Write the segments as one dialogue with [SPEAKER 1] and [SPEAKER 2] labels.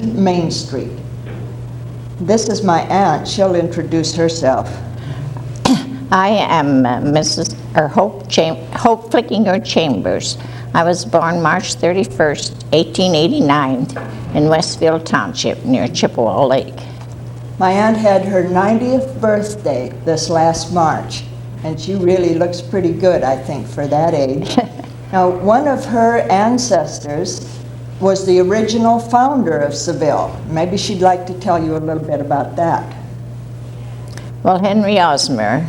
[SPEAKER 1] Main Street. This is my aunt. She'll introduce herself.
[SPEAKER 2] I am Mrs. Hope Flickinger Chambers. I was born March 31st, 1889 in Westville Township near Chippewa Lake.
[SPEAKER 1] My aunt had her 90th birthday this last March, and she really looks pretty good, I think, for that age. Now, one of her ancestors was the original founder of Seville. Maybe she'd like to tell you a little bit about that.
[SPEAKER 2] Well, Henry Osmer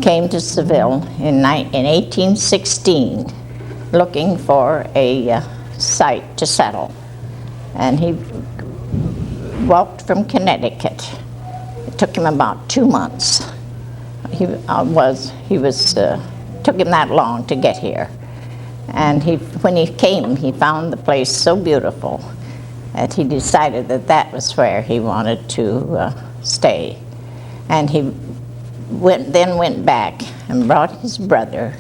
[SPEAKER 2] came to Seville in 1816 looking for a site to settle. And he walked from Connecticut. It took him about 2 months. Took him that long to get here. And when he came, he found the place so beautiful that he decided that that was where he wanted to stay. And he then went back and brought his brother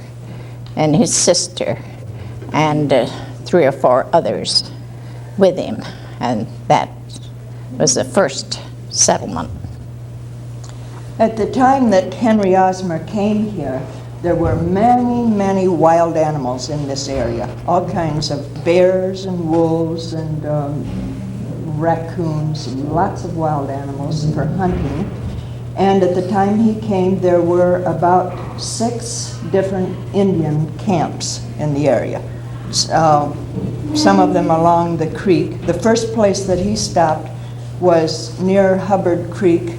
[SPEAKER 2] and his sister and 3 or 4 others with him. And that was the first settlement.
[SPEAKER 1] At the time that Henry Osmer came here, there were many, many wild animals in this area. All kinds of bears and wolves and raccoons, and lots of wild animals for hunting. And at the time he came, there were about 6 different Indian camps in the area. Some of them along the creek. The first place that he stopped was near Hubbard Creek,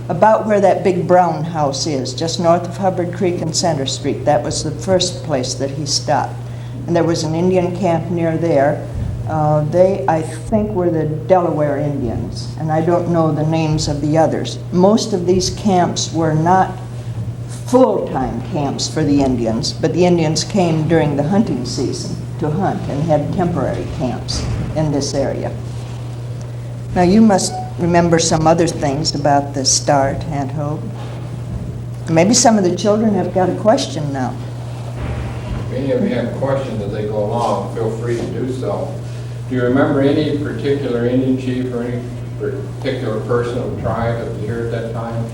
[SPEAKER 1] about where that big brown house is, just north of Hubbard Creek and Center Street. That was the first place that he stopped. And there was an Indian camp near there. They, I think, were the Delaware Indians, and I don't know the names of the others. Most of these camps were not full-time camps for the Indians, but the Indians came during the hunting season to hunt and had temporary camps in this area. Now, you must remember some other things about the start, Aunt Hope. Maybe some of the children have got a question now.
[SPEAKER 3] If any of you have questions as they go along, feel free to do so. Do you remember any particular Indian chief or any particular person or tribe that was here at that time?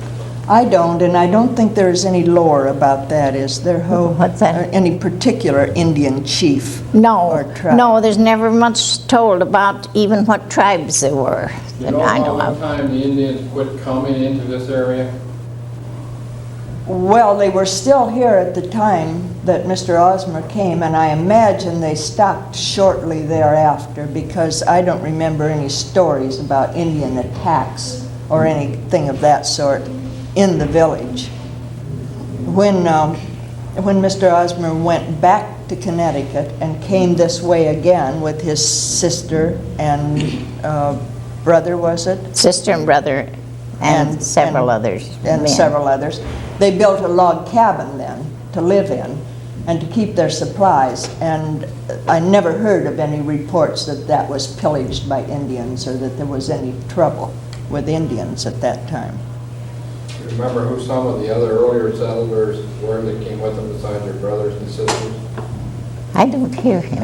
[SPEAKER 1] I don't, and I don't think there's any lore about that, is there, Hope?
[SPEAKER 2] What's that?
[SPEAKER 1] Any particular Indian chief?
[SPEAKER 2] No,
[SPEAKER 1] or tribe?
[SPEAKER 2] no, there's never much told about even what tribes there were that I know
[SPEAKER 3] what
[SPEAKER 2] of.
[SPEAKER 3] time the Indians quit coming into this area?
[SPEAKER 1] Well, they were still here at the time that Mr. Osmer came, and I imagine they stopped shortly thereafter, because I don't remember any stories about Indian attacks or anything of that sort in the village. When Mr. Osmer went back to Connecticut and came this way again with his sister and brother, was it?
[SPEAKER 2] Sister and brother and several others.
[SPEAKER 1] And
[SPEAKER 2] men.
[SPEAKER 1] several others. They built a log cabin then to live in and to keep their supplies, and I never heard of any reports that that was pillaged by Indians or that there was any trouble with Indians at that time.
[SPEAKER 3] Do you remember who some of the other earlier settlers were that came with them besides your brothers and sisters?
[SPEAKER 2] I don't hear him.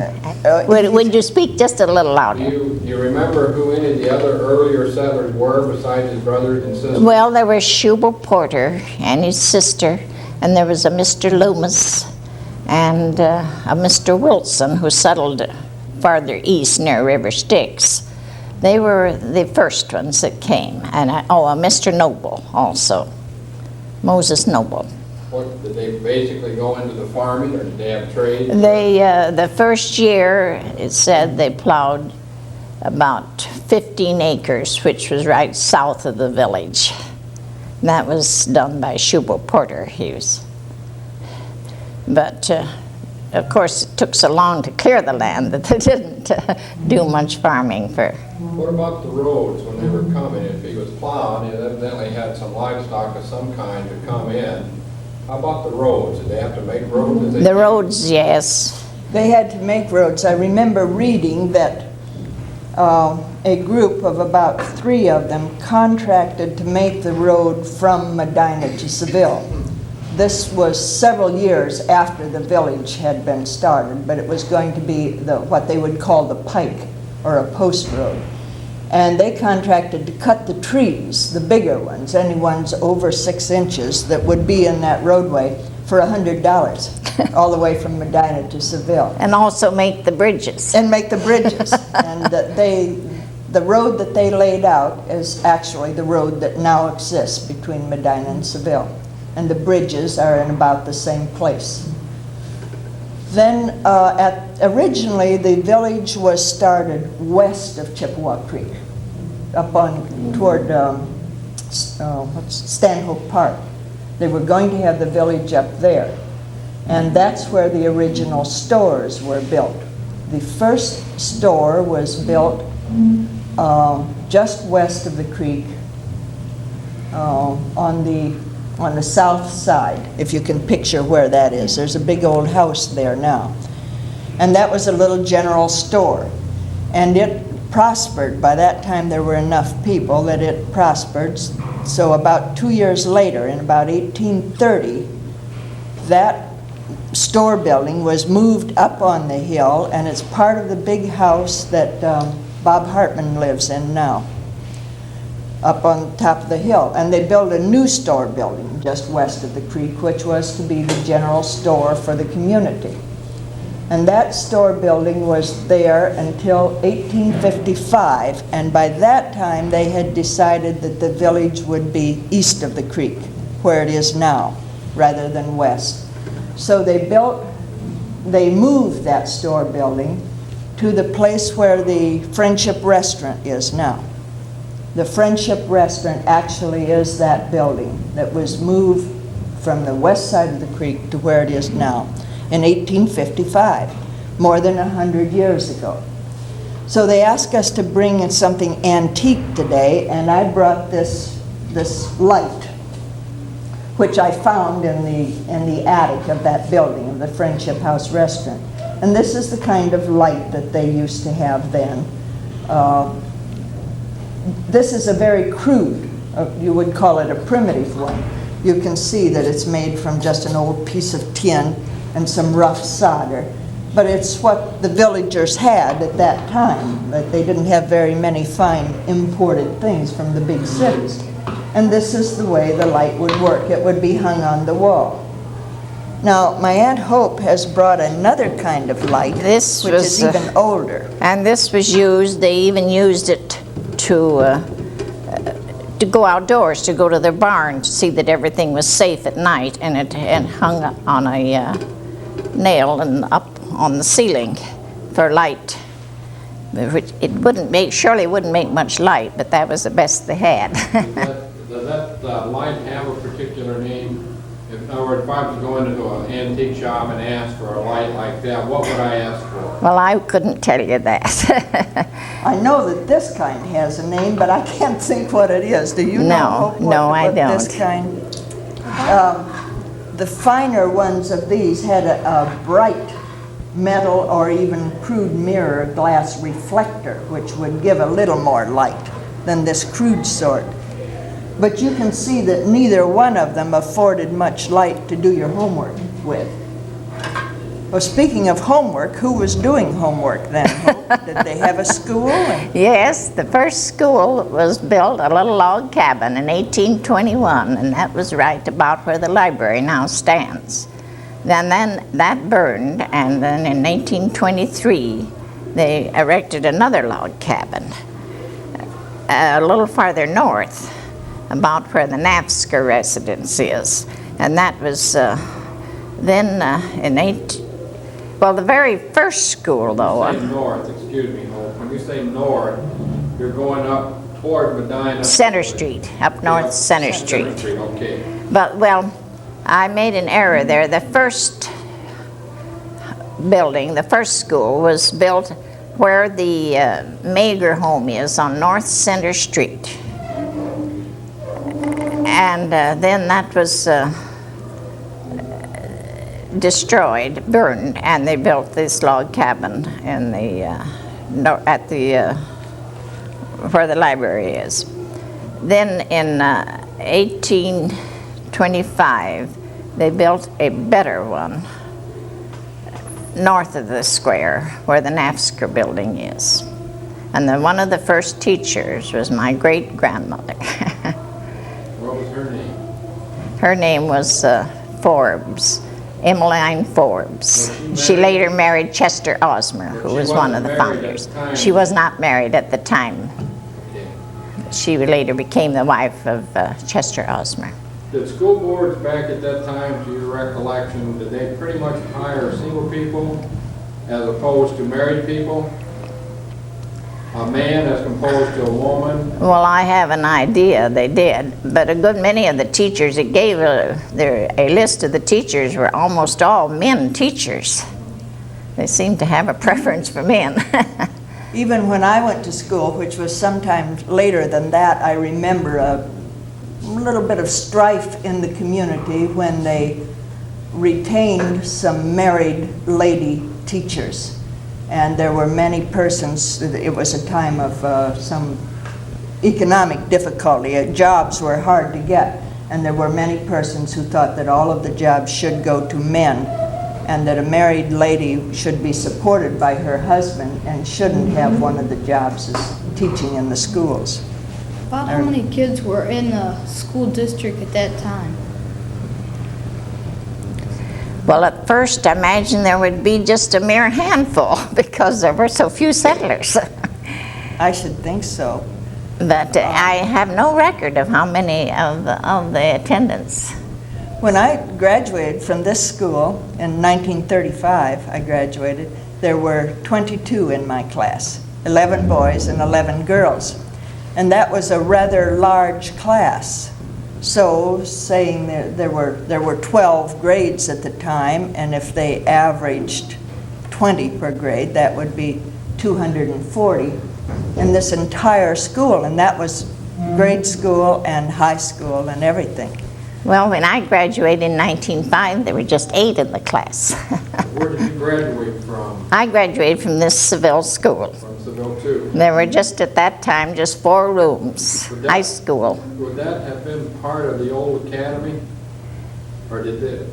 [SPEAKER 2] Would you speak just a little louder?
[SPEAKER 3] Do you remember who any of the other earlier settlers were besides his brothers and sisters?
[SPEAKER 2] Well, there was Shubal Porter and his sister, and there was a Mr. Loomis and a Mr. Wilson who settled farther east near River Styx. They were the first ones that came, and a Mr. Noble also, Moses Noble.
[SPEAKER 3] What, did they basically go into the farming, or did they have trade?
[SPEAKER 2] The first year, it said they plowed about 15 acres, which was right south of the village. And that was done by Shubal Porter. But of course, it took so long to clear the land that they didn't do much farming for.
[SPEAKER 3] What about the roads when they were coming? If he was plowed, he evidently had some livestock of some kind to come in. How about the roads? Did they have to make roads?
[SPEAKER 2] The roads, yes.
[SPEAKER 1] They had to make roads. I remember reading that a group of about 3 of them contracted to make the road from Medina to Seville. This was several years after the village had been started, but it was going to be what they would call the pike or a post road. And they contracted to cut the trees, the bigger ones, any ones over 6 inches that would be in that roadway, for $100, all the way from Medina to Seville.
[SPEAKER 2] And also make the bridges.
[SPEAKER 1] And make the bridges. And the road that they laid out is actually the road that now exists between Medina and Seville. And the bridges are in about the same place. Then, originally, the village was started west of Chippewa Creek, up on toward Stanhope Park. They were going to have the village up there, and that's where the original stores were built. The first store was built just west of the creek, on the south side, if you can picture where that is. There's a big old house there now. And that was a little general store. And it prospered. By that time there were enough people that it prospered. So about 2 years later, in about 1830, that store building was moved up on the hill, and it's part of the big house that Bob Hartman lives in now, up on top of the hill. And they built a new store building just west of the creek, which was to be the general store for the community. And that store building was there until 1855, and by that time they had decided that the village would be east of the creek, where it is now, rather than west. So they moved that store building to the place where the Friendship Restaurant is now. The Friendship Restaurant actually is that building that was moved from the west side of the creek to where it is now in 1855, more than 100 years ago. So they asked us to bring in something antique today, and I brought this light, which I found in the attic of that building, of the Friendship House Restaurant. And this is the kind of light that they used to have then. This is a very crude, you would call it a primitive one. You can see that it's made from just an old piece of tin and some rough solder. But it's what the villagers had at that time, that they didn't have very many fine imported things from the big cities. And this is the way the light would work. It would be hung on the wall. Now, my Aunt Hope has brought another kind of light, which is even older.
[SPEAKER 2] And this was used, they even used it to go outdoors, to go to their barn, to see that everything was safe at night, and it hung on a nail and up on the ceiling for light. It surely wouldn't make much light, but that was the best they had.
[SPEAKER 3] Does that light have a particular name? In other words, if I was going into an antique shop and asked for a light like that, what would I ask for?
[SPEAKER 2] Well, I couldn't tell you that.
[SPEAKER 1] I know that this kind has a name, but I can't think what it is. Do you know?
[SPEAKER 2] No, I don't.
[SPEAKER 1] This kind? The finer ones of these had a bright metal or even crude mirror glass reflector, which would give a little more light than this crude sort. But you can see that neither one of them afforded much light to do your homework with. Well, speaking of homework, who was doing homework then? Did they have a school?
[SPEAKER 2] Yes, the first school was built, a little log cabin, in 1821, and that was right about where the library now stands. Then that burned, and then in 1823 they erected another log cabin a little farther north, about where the Nafsker residence is. And that was the very first school, though.
[SPEAKER 3] When you say north, excuse me, when you say north, you're going up toward Medina.
[SPEAKER 2] Center Street, up north Center Street.
[SPEAKER 3] Okay.
[SPEAKER 2] But, well, I made an error there. The first building, the first school, was built where the Mager home is on North Center Street. And then that was destroyed, burned, and they built this log cabin in where the library is. Then in 1825, they built a better one north of the square, where the Nafsker building is. And then one of the first teachers was my great-grandmother.
[SPEAKER 3] What was her name?
[SPEAKER 2] Her name was Forbes, Emmeline Forbes.
[SPEAKER 3] Was
[SPEAKER 2] She
[SPEAKER 3] she married?
[SPEAKER 2] later married Chester Osmer,
[SPEAKER 3] But
[SPEAKER 2] who
[SPEAKER 3] she
[SPEAKER 2] was one
[SPEAKER 3] wasn't
[SPEAKER 2] of the
[SPEAKER 3] married at
[SPEAKER 2] founders.
[SPEAKER 3] the time.
[SPEAKER 2] She was not married at the time.
[SPEAKER 3] Okay.
[SPEAKER 2] She later became the wife of Chester Osmer.
[SPEAKER 3] Did school boards back at that time, to your recollection, did they pretty much hire single people as opposed to married people? A man as opposed to a woman?
[SPEAKER 2] Well, I have an idea they did, but a good many of the teachers, it gave a list of the teachers were almost all men teachers. They seemed to have a preference for men.
[SPEAKER 1] Even when I went to school, which was sometime later than that, I remember a little bit of strife in the community when they retained some married lady teachers. And there were many persons, it was a time of some economic difficulty. Jobs were hard to get, and there were many persons who thought that all of the jobs should go to men, and that a married lady should be supported by her husband and shouldn't have one of the jobs as teaching in the schools.
[SPEAKER 4] About how many kids were in the school district at that time?
[SPEAKER 2] Well, at first, I imagined there would be just a mere handful because there were so few settlers.
[SPEAKER 1] I should think so.
[SPEAKER 2] But I have no record of how many of the attendants.
[SPEAKER 1] When I graduated from this school in 1935, I graduated, there were 22 in my class, 11 boys and 11 girls. And that was a rather large class. So saying there were 12 grades at the time, and if they averaged 20 per grade, that would be 240 in this entire school, and that was grade school and high school and everything.
[SPEAKER 2] Well, when I graduated in 1905, there were just 8 in the class.
[SPEAKER 3] Where did you graduate from?
[SPEAKER 2] I graduated from this Seville school.
[SPEAKER 3] From Seville too?
[SPEAKER 2] There were just at that time just 4 rooms,
[SPEAKER 3] Would that-
[SPEAKER 2] high school.
[SPEAKER 3] Would that have been part of the old academy? Or did the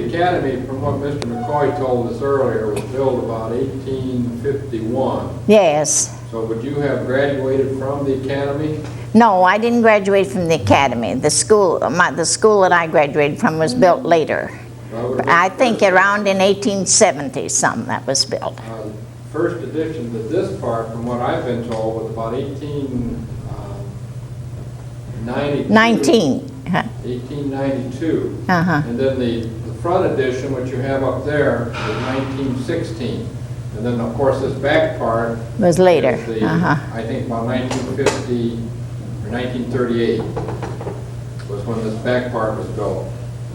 [SPEAKER 3] academy, from what Mr. McCoy told us earlier, was built about 1851?
[SPEAKER 2] Yes.
[SPEAKER 3] So would you have graduated from the academy?
[SPEAKER 2] No, I didn't graduate from the academy. The school that I graduated from was built later. I think around in 1870 something that was built.
[SPEAKER 3] First edition to this part, from what I've been told, was about 1892. 1892.
[SPEAKER 2] Uh-huh.
[SPEAKER 3] And then the front edition, which you have up there, is 1916. And then, of course, this back part
[SPEAKER 2] Was later.
[SPEAKER 3] is the,
[SPEAKER 2] Uh-huh.
[SPEAKER 3] I think about 1950 or 1938 was when this back part was built.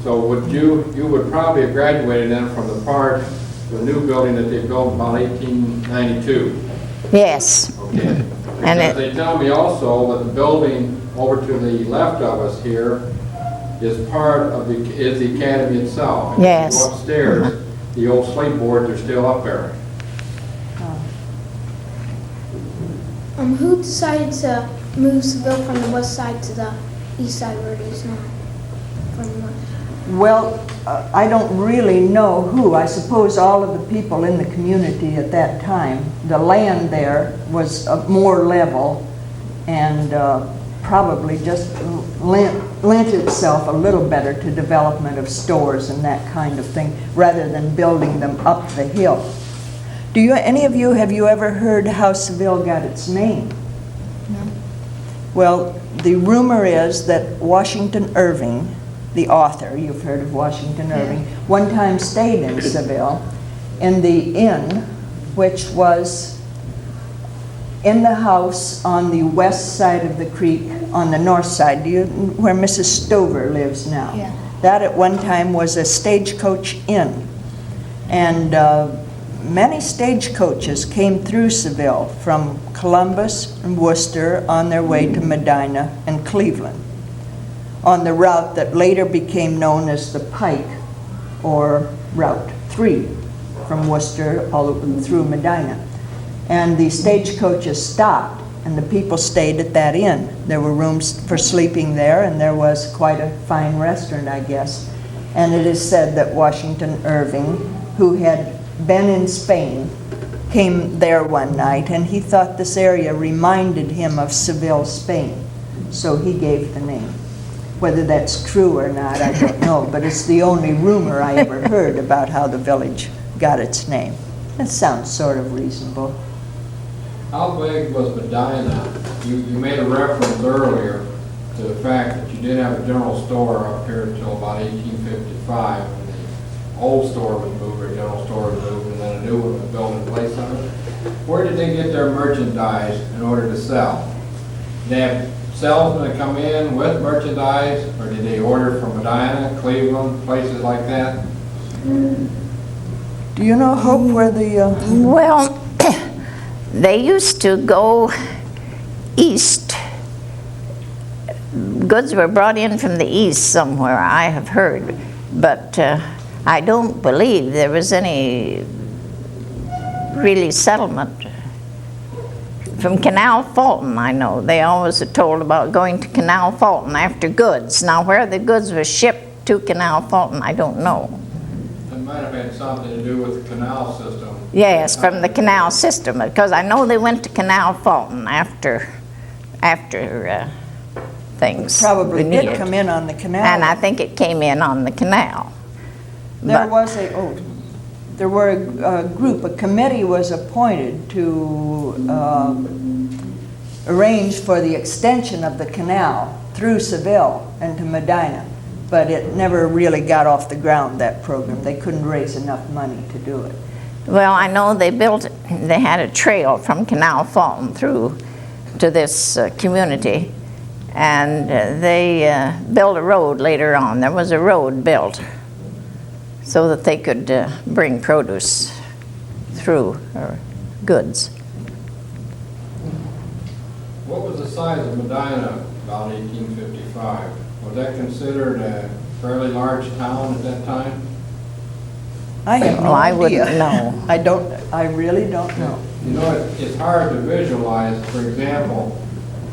[SPEAKER 3] So would you would probably have graduated then from the part, the new building that they built about 1892.
[SPEAKER 2] Yes.
[SPEAKER 3] Okay.
[SPEAKER 2] And
[SPEAKER 3] Because
[SPEAKER 2] it-
[SPEAKER 3] they tell me also that the building over to the left of us here is part of is the academy itself. And if
[SPEAKER 2] Yes.
[SPEAKER 3] you go upstairs, the old slate boards are still up there.
[SPEAKER 5] Who decided to move Seville from the west side to the east side where it is now? From the west.
[SPEAKER 1] Well, I don't really know who. I suppose all of the people in the community at that time. The land there was more level and probably just lent itself a little better to development of stores and that kind of thing, rather than building them up the hill. Any of you, have you ever heard how Seville got its name?
[SPEAKER 4] No.
[SPEAKER 1] Well, the rumor is that Washington Irving, the author, you've heard of Washington Irving, one time stayed in Seville in the inn, which was in the house on the west side of the creek, on the north side, where Mrs. Stover lives now.
[SPEAKER 4] Yeah.
[SPEAKER 1] That at one time was a stagecoach inn. And many stagecoaches came through Seville from Columbus and Worcester on their way to Medina and Cleveland, on the route that later became known as the Pike, or Route 3, from Worcester all through Medina. And the stagecoaches stopped, and the people stayed at that inn. There were rooms for sleeping there, and there was quite a fine restaurant, I guess. And it is said that Washington Irving, who had been in Spain, came there one night, and he thought this area reminded him of Seville, Spain. So he gave the name. Whether that's true or not, I don't know, but it's the only rumor I ever heard about how the village got its name. That sounds sort of reasonable.
[SPEAKER 3] How big was Medina? You made a reference earlier to the fact that you did have a general store up here until about 1855. When the old store was moved, or general store was moved, and then a new one was built in place of it. Where did they get their merchandise in order to sell? Did they have salesmen that come in with merchandise, or did they order from Medina, Cleveland, places like that?
[SPEAKER 1] Do you know, Hope, where the...
[SPEAKER 2] Well, they used to go east. Goods were brought in from the east somewhere, I have heard. But I don't believe there was any really settlement. From Canal Fulton, I know. They always are told about going to Canal Fulton after goods. Now, where the goods were shipped to Canal Fulton, I don't know.
[SPEAKER 3] It might have had something to do with the canal system.
[SPEAKER 2] Yes, from the canal system, because I know they went to Canal Fulton after things.
[SPEAKER 1] Probably
[SPEAKER 2] were
[SPEAKER 1] did
[SPEAKER 2] needed.
[SPEAKER 1] come in on the canal.
[SPEAKER 2] And I think it came in on the canal.
[SPEAKER 1] There
[SPEAKER 2] But-
[SPEAKER 1] were a group, a committee was appointed to arrange for the extension of the canal through Seville and to Medina, but it never really got off the ground, that program. They couldn't raise enough money to do it.
[SPEAKER 2] Well, I know they had a trail from Canal Fulton through to this community, and they built a road later on. There was a road built so that they could bring produce through, or goods.
[SPEAKER 3] What was the size of Medina about 1855? Was that considered a fairly large town at that time?
[SPEAKER 1] I have no
[SPEAKER 2] Oh, I
[SPEAKER 1] idea.
[SPEAKER 2] wouldn't know.
[SPEAKER 1] I really don't know.
[SPEAKER 3] You know, it's hard to visualize. For example,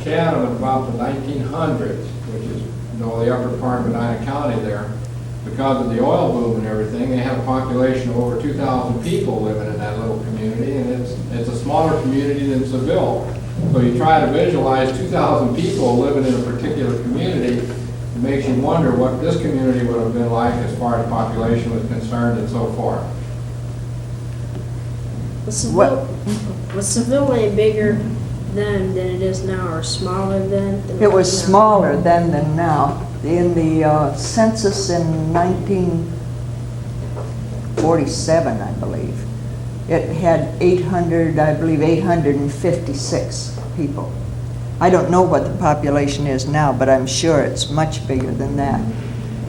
[SPEAKER 3] Chatham in about the 1900s, which is, you know, the upper part of Medina County there, because of the oil boom and everything, they had a population of over 2,000 people living in that little community, and it's a smaller community than Seville. So you try to visualize 2,000 people living in a particular community, it makes you wonder what this community would have been like as far as population was concerned and so forth.
[SPEAKER 6] Was Seville any bigger then than it is now, or smaller then? than
[SPEAKER 1] It was
[SPEAKER 6] is now?
[SPEAKER 1] smaller then than now. In the census in 1947, I believe, it had 856 people. I don't know what the population is now, but I'm sure it's much bigger than that.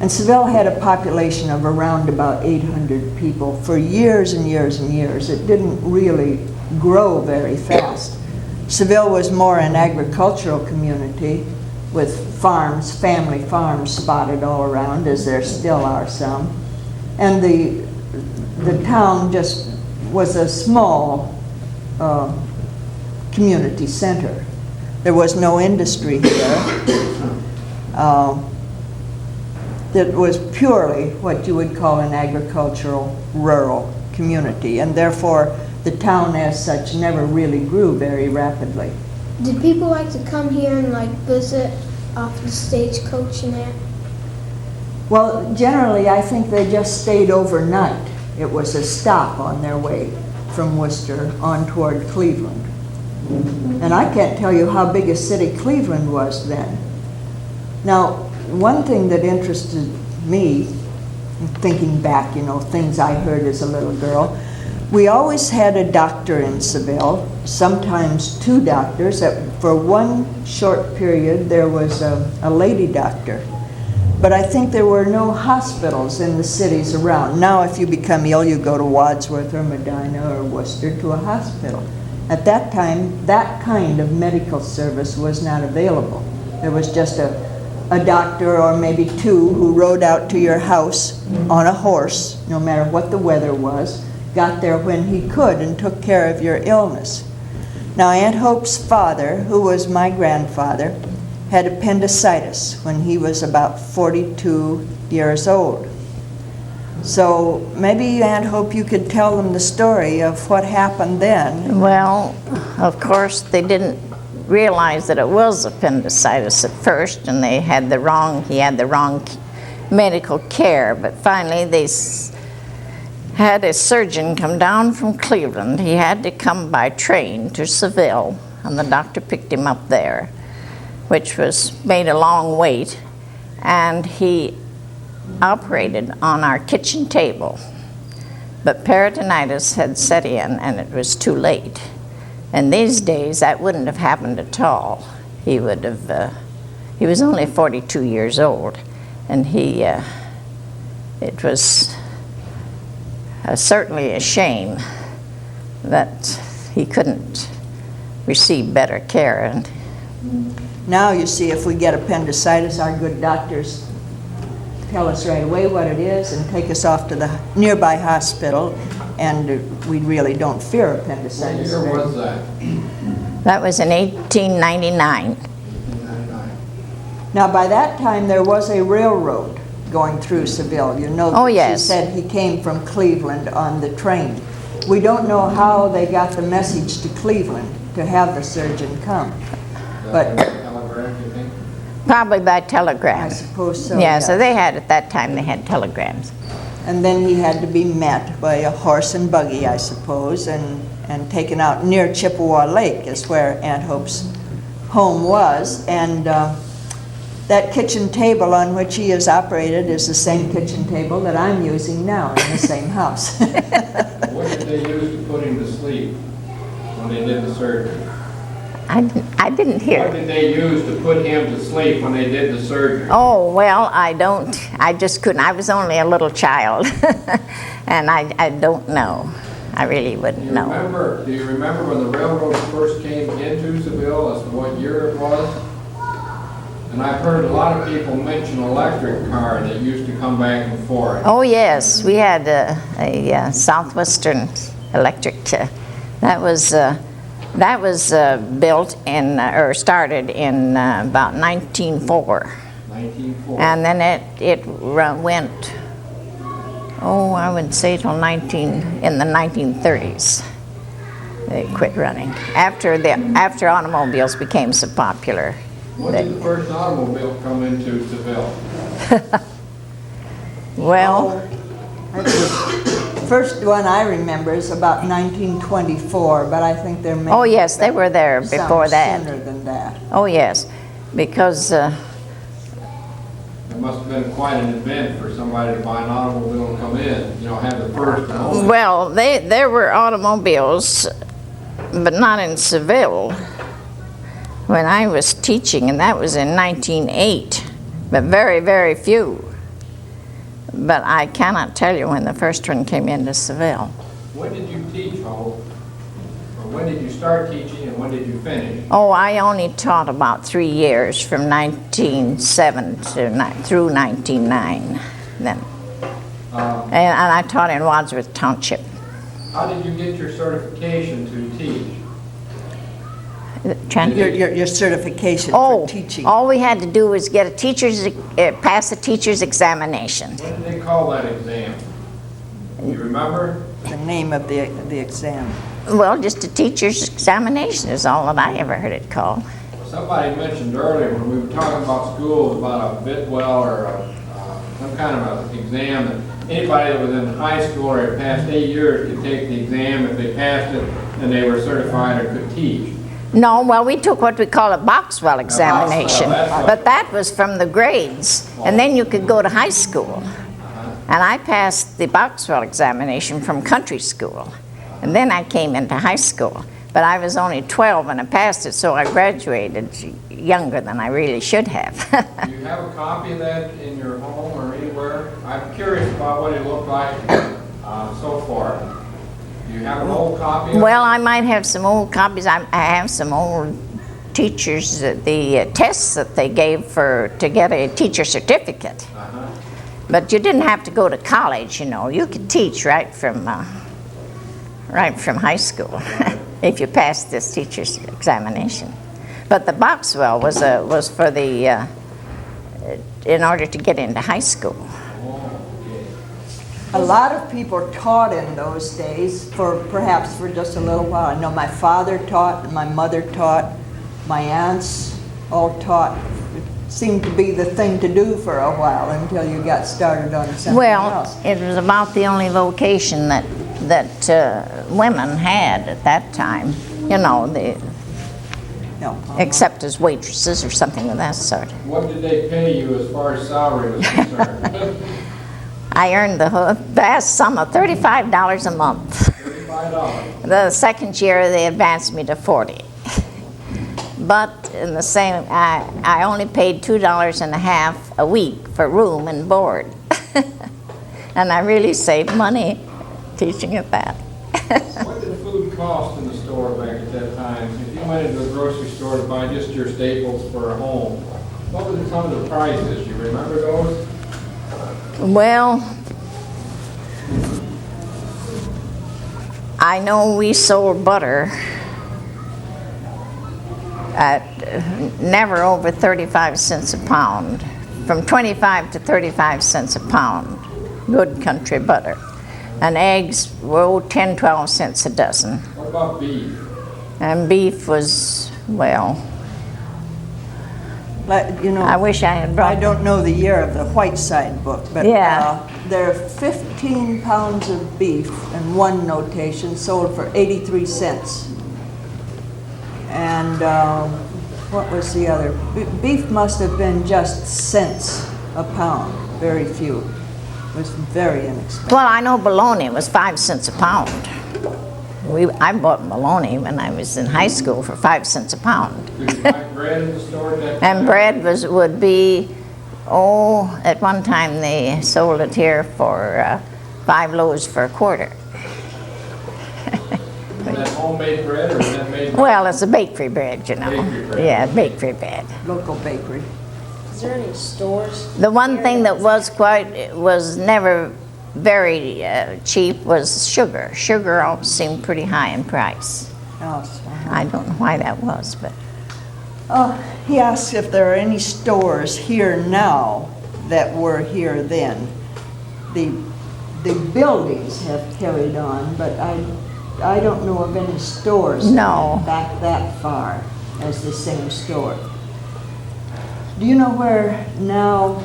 [SPEAKER 1] And Seville had a population of around about 800 people for years and years and years. It didn't really grow very fast. Seville was more an agricultural community with farms, family farms spotted all around, as there still are some. And the town just was a small community center. There was no industry here. It was purely what you would call an agricultural, rural community, and therefore the town as such never really grew very rapidly.
[SPEAKER 5] Did people like to come here and like visit off the stagecoach and that?
[SPEAKER 1] Well, generally, I think they just stayed overnight. It was a stop on their way from Worcester on toward Cleveland. And I can't tell you how big a city Cleveland was then. Now, one thing that interested me, thinking back, you know, things I heard as a little girl, we always had a doctor in Seville, sometimes two doctors. For one short period, there was a lady doctor. But I think there were no hospitals in the cities around. Now, if you become ill, you go to Wadsworth or Medina or Worcester to a hospital. At that time, that kind of medical service was not available. There was just a doctor or maybe two who rode out to your house on a horse, no matter what the weather was, got there when he could and took care of your illness. Now, Aunt Hope's father, who was my grandfather, had appendicitis when he was about 42 years old. So maybe, Aunt Hope, you could tell them the story of what happened then.
[SPEAKER 2] Well, of course, they didn't realize that it was appendicitis at first, and he had the wrong medical care. But finally, they had a surgeon come down from Cleveland. He had to come by train to Seville, and the doctor picked him up there, which made a long wait, and he operated on our kitchen table. But peritonitis had set in, and it was too late. And these days, that wouldn't have happened at all. He was only 42 years old, and it was certainly a shame that he couldn't receive better care. And
[SPEAKER 1] Now, you see, if we get appendicitis, our good doctors tell us right away what it is and take us off to the nearby hospital, and we really don't fear
[SPEAKER 3] What
[SPEAKER 1] appendicitis.
[SPEAKER 3] year was that?
[SPEAKER 2] that was in 1899.
[SPEAKER 3] 1899.
[SPEAKER 1] Now, by that time, there was a railroad going through Seville. You know,
[SPEAKER 2] Oh,
[SPEAKER 1] she
[SPEAKER 2] yes.
[SPEAKER 1] said he came from Cleveland on the train. We don't know how they got the message to Cleveland to have the surgeon come. But
[SPEAKER 3] Telegraph, you think?
[SPEAKER 2] Probably by
[SPEAKER 1] I
[SPEAKER 2] telegram.
[SPEAKER 1] suppose so.
[SPEAKER 2] Yeah, so
[SPEAKER 1] yes.
[SPEAKER 2] they had, at that time, they had telegrams.
[SPEAKER 1] And then he had to be met by a horse and buggy, I suppose, and taken out near Chippewa Lake is where Aunt Hope's home was. And that kitchen table on which he is operated is the same kitchen table that I'm using now in the same house.
[SPEAKER 3] What did they use to put him to sleep when they did the surgery?
[SPEAKER 2] I didn't hear.
[SPEAKER 3] What did they use to put him to sleep when they did the surgery?
[SPEAKER 2] Oh, well, I just couldn't. I was only a little child, and I don't know. I really wouldn't know.
[SPEAKER 3] Do you remember when the railroad first came into Seville, as to what year it was? And I've heard a lot of people mention electric car that used to come back and forth.
[SPEAKER 2] Oh, yes, we had a Southwestern electric. That was built in, or started in about 1904.
[SPEAKER 3] 1904.
[SPEAKER 2] And then it went, I would say till in the 1930s. They quit running. After automobiles became so popular.
[SPEAKER 3] When did the first automobile come into Seville?
[SPEAKER 2] Well,
[SPEAKER 1] The first one I remember is about 1924, but I think there may
[SPEAKER 2] oh yes, they were there
[SPEAKER 1] some
[SPEAKER 2] before that.
[SPEAKER 1] sooner than that.
[SPEAKER 2] Oh yes, because
[SPEAKER 3] It must have been quite an event for somebody to buy an automobile and come in, have the first and only.
[SPEAKER 2] well, there were automobiles, but not in Seville. When I was teaching, and that was in 1908, but very, very few. But I cannot tell you when the first one came into Seville.
[SPEAKER 3] When did you teach, Hope? Or when did you start teaching and when did you finish?
[SPEAKER 2] Oh, I only taught about 3 years, from 1907 through 1909. Then, and I taught in Wadsworth Township.
[SPEAKER 3] How did you get your certification to teach?
[SPEAKER 1] Your certification for teaching.
[SPEAKER 2] All we had to do was get pass a teacher's examination.
[SPEAKER 3] What did they call that exam? You remember?
[SPEAKER 1] The name of the exam.
[SPEAKER 2] Well, just a teacher's examination is all that I ever heard it called.
[SPEAKER 3] Well, somebody mentioned earlier when we were talking about schools about a Bidwell or some kind of an exam that anybody that was in high school or had passed 8 years could take the exam. If they passed it, then they were certified or could teach.
[SPEAKER 2] No, well, we took what we call a Boxwell examination,
[SPEAKER 3] that's right.
[SPEAKER 2] but that was from the grades, and then you could go to high school. And I passed the Boxwell examination from country school, and then I came into high school. But I was only 12 when I passed it, so I graduated younger than I really should have.
[SPEAKER 3] Do you have a copy of that in your home or anywhere? I'm curious about what it looked like so far. Do you have an old copy of it?
[SPEAKER 2] Well, I might have some old copies. I have some old teachers, the tests that they gave to get a teacher certificate. But you didn't have to go to college, You could teach right from high school if you passed this teacher's examination. But the Boxwell was for in order to get into high school.
[SPEAKER 3] Oh, okay.
[SPEAKER 1] A lot of people taught in those days, perhaps for just a little while. I know my father taught, and my mother taught, my aunts all taught. It seemed to be the thing to do for a while until you got started on something
[SPEAKER 2] Well,
[SPEAKER 1] else.
[SPEAKER 2] it was about the only vocation that women had at that time, you know,
[SPEAKER 1] No.
[SPEAKER 2] except as waitresses or something of that sort.
[SPEAKER 3] What did they pay you as far as salary was concerned?
[SPEAKER 2] I earned the vast sum of $35 a month.
[SPEAKER 3] $35.
[SPEAKER 2] The second year, they advanced me to 40. But in the same, I only paid $2.50 a week for room and board. And I really saved money teaching at that.
[SPEAKER 3] What did food cost in the store back at that time? If you went into a grocery store to buy just your staples for a home, what were some of the prices? You remember those?
[SPEAKER 2] Well, I know we sold butter at never over 35 cents a pound, from 25 to 35 cents a pound, good country butter. And eggs were 10, 12 cents a dozen.
[SPEAKER 3] What about beef?
[SPEAKER 2] And beef was, well,
[SPEAKER 1] But, you know,
[SPEAKER 2] I wish I had
[SPEAKER 1] I
[SPEAKER 2] brought.
[SPEAKER 1] don't know the year of the Whiteside book, but
[SPEAKER 2] Yeah.
[SPEAKER 1] there are 15 pounds of beef in one notation sold for 83 cents. And what was the other? Beef must have been just cents a pound, very few. It was very inexpensive.
[SPEAKER 2] Well, I know bologna was 5 cents a pound. I bought bologna when I was in high school for 5 cents a pound.
[SPEAKER 3] Did you buy bread in the store at that time?
[SPEAKER 2] And bread would be, at one time they sold it here for 5 loaves for a quarter.
[SPEAKER 3] Was that homemade bread or was that made?
[SPEAKER 2] Well, it's a bakery bread, you know.
[SPEAKER 3] Bakery bread.
[SPEAKER 2] Yeah, bakery bread.
[SPEAKER 1] Local bakery.
[SPEAKER 6] Is there any stores?
[SPEAKER 2] The one thing that was never very cheap was sugar. Sugar always seemed pretty high in price.
[SPEAKER 1] Yes.
[SPEAKER 2] I don't know why that was, but
[SPEAKER 1] He asks if there are any stores here now that were here then. The buildings have carried on, but I don't know of any stores
[SPEAKER 2] No.
[SPEAKER 1] back that far as the same store. Do you know where now,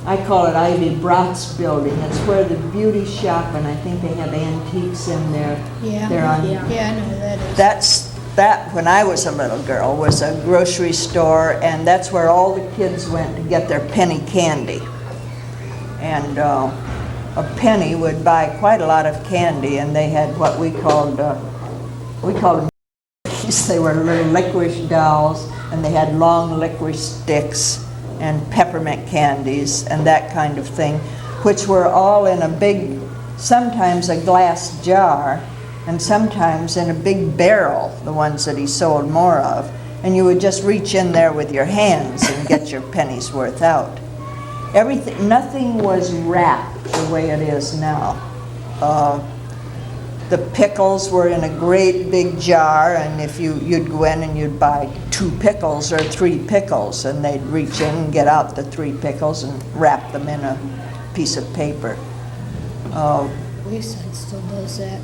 [SPEAKER 1] I call it Ivy Brott's building, it's where the beauty shop, and I think they have antiques in there.
[SPEAKER 4] Yeah.
[SPEAKER 1] They're on,
[SPEAKER 6] Yeah.
[SPEAKER 4] Yeah, I know who that is.
[SPEAKER 1] That, when I was a little girl, was a grocery store, and that's where all the kids went to get their penny candy. And a penny would buy quite a lot of candy, and they had what we called them, they were little licorice dolls, and they had long licorice sticks and peppermint candies and that kind of thing, which were all in a big, sometimes a glass jar, and sometimes in a big barrel, the ones that he sold more of. And you would just reach in there with your hands and get your pennies worth out. Nothing was wrapped the way it is now. The pickles were in a great big jar, and if you'd go in and you'd buy 2 pickles or 3 pickles, and they'd reach in and get out the 3 pickles and wrap them in a piece of paper.
[SPEAKER 4] Wayside still does that.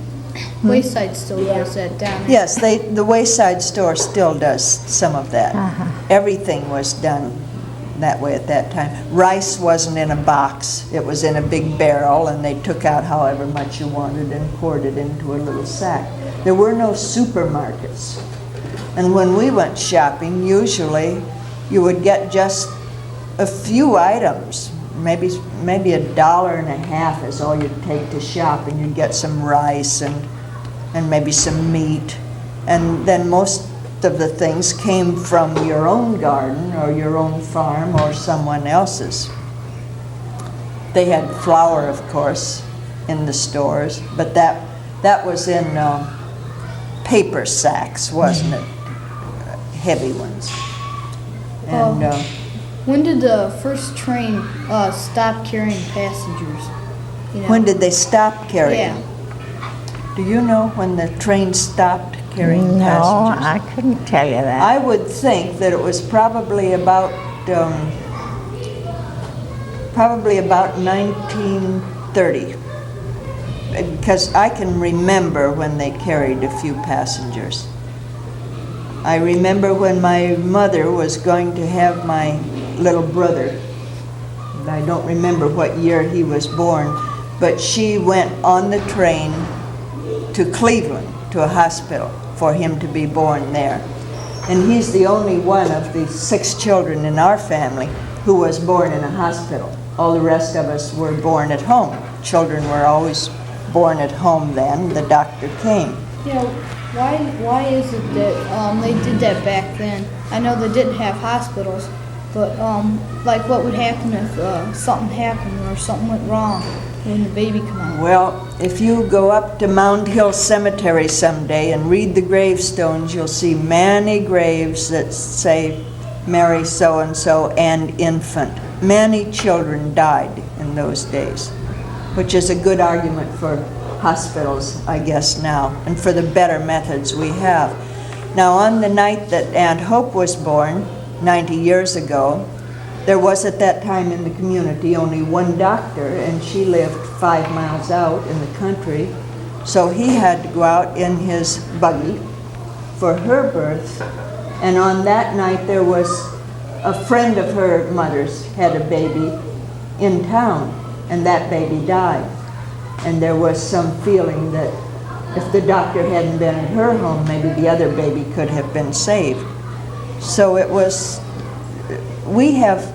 [SPEAKER 4] Wayside still does that down there.
[SPEAKER 1] Yes, the Wayside store still does some of that. Everything was done that way at that time. Rice wasn't in a box, it was in a big barrel, and they took out however much you wanted and poured it into a little sack. There were no supermarkets. And when we went shopping, usually you would get just a few items. Maybe $1.50 is all you'd take to shop, and you'd get some rice and maybe some meat. And then most of the things came from your own garden or your own farm or someone else's. They had flour, of course, in the stores, but that was in paper sacks, wasn't it? Heavy ones. And
[SPEAKER 4] When did the first train stop carrying passengers? You know?
[SPEAKER 1] when did they stop carrying?
[SPEAKER 4] Yeah.
[SPEAKER 1] Do you know when the train stopped carrying
[SPEAKER 2] no,
[SPEAKER 1] passengers?
[SPEAKER 2] I couldn't tell you that.
[SPEAKER 1] I would think that it was probably about 1930. because I can remember when they carried a few passengers. I remember when my mother was going to have my little brother. I don't remember what year he was born, but she went on the train to Cleveland, to a hospital, for him to be born there. And he's the only one of the 6 children in our family who was born in a hospital. All the rest of us were born at home. Children were always born at home then. The doctor came.
[SPEAKER 4] You know, why is it that they did that back then? I know they didn't have hospitals, but like what would happen if something happened or something went wrong when the baby come out?
[SPEAKER 1] Well, if you go up to Mound Hill Cemetery someday and read the gravestones, you'll see many graves that say Mary so-and-so and infant. Many children died in those days, which is a good argument for hospitals, I guess, now, and for the better methods we have. Now, on the night that Aunt Hope was born, 90 years ago, there was at that time in the community only one doctor, and she lived 5 miles out in the country, so he had to go out in his buggy for her birth. And on that night there was a friend of her mother's had a baby in town, and that baby died. And there was some feeling that if the doctor hadn't been at her home, maybe the other baby could have been saved. So it was, we have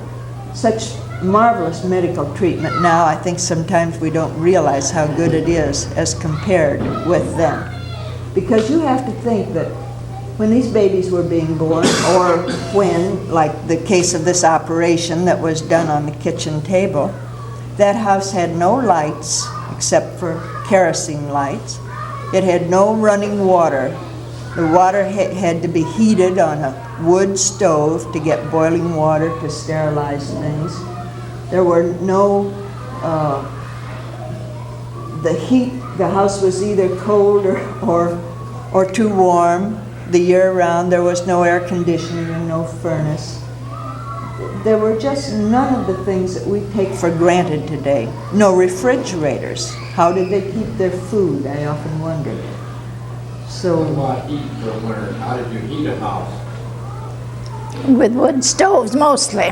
[SPEAKER 1] such marvelous medical treatment now. I think sometimes we don't realize how good it is as compared with them. Because you have to think that when these babies were being born, or when, like the case of this operation that was done on the kitchen table, that house had no lights except for kerosene lights. It had no running water. The water had to be heated on a wood stove to get boiling water to sterilize things. There were no, the heat, the house was either cold or too warm. The year round, there was no air conditioning and no furnace. There were just none of the things that we take for granted today. No refrigerators. How did they keep their food? I often wondered.
[SPEAKER 3] What
[SPEAKER 1] So,
[SPEAKER 3] about heat for winter? How did you heat a house?
[SPEAKER 2] With wood stoves mostly.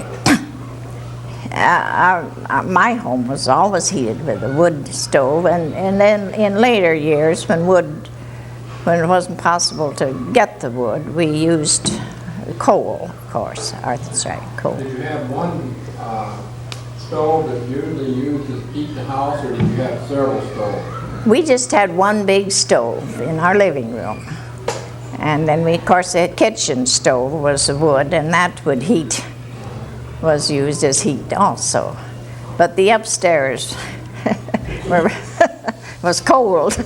[SPEAKER 2] My home was always heated with a wood stove, and then in later years when it wasn't possible to get the wood, we used coal, of course. Arthur's right, coal.
[SPEAKER 3] Did you have one stove that usually used to heat the house, or did you have several stoves?
[SPEAKER 2] We just had one big stove in our living room. And then we, of course, the kitchen stove was wood, and that would heat, was used as heat also. But the upstairs was cold.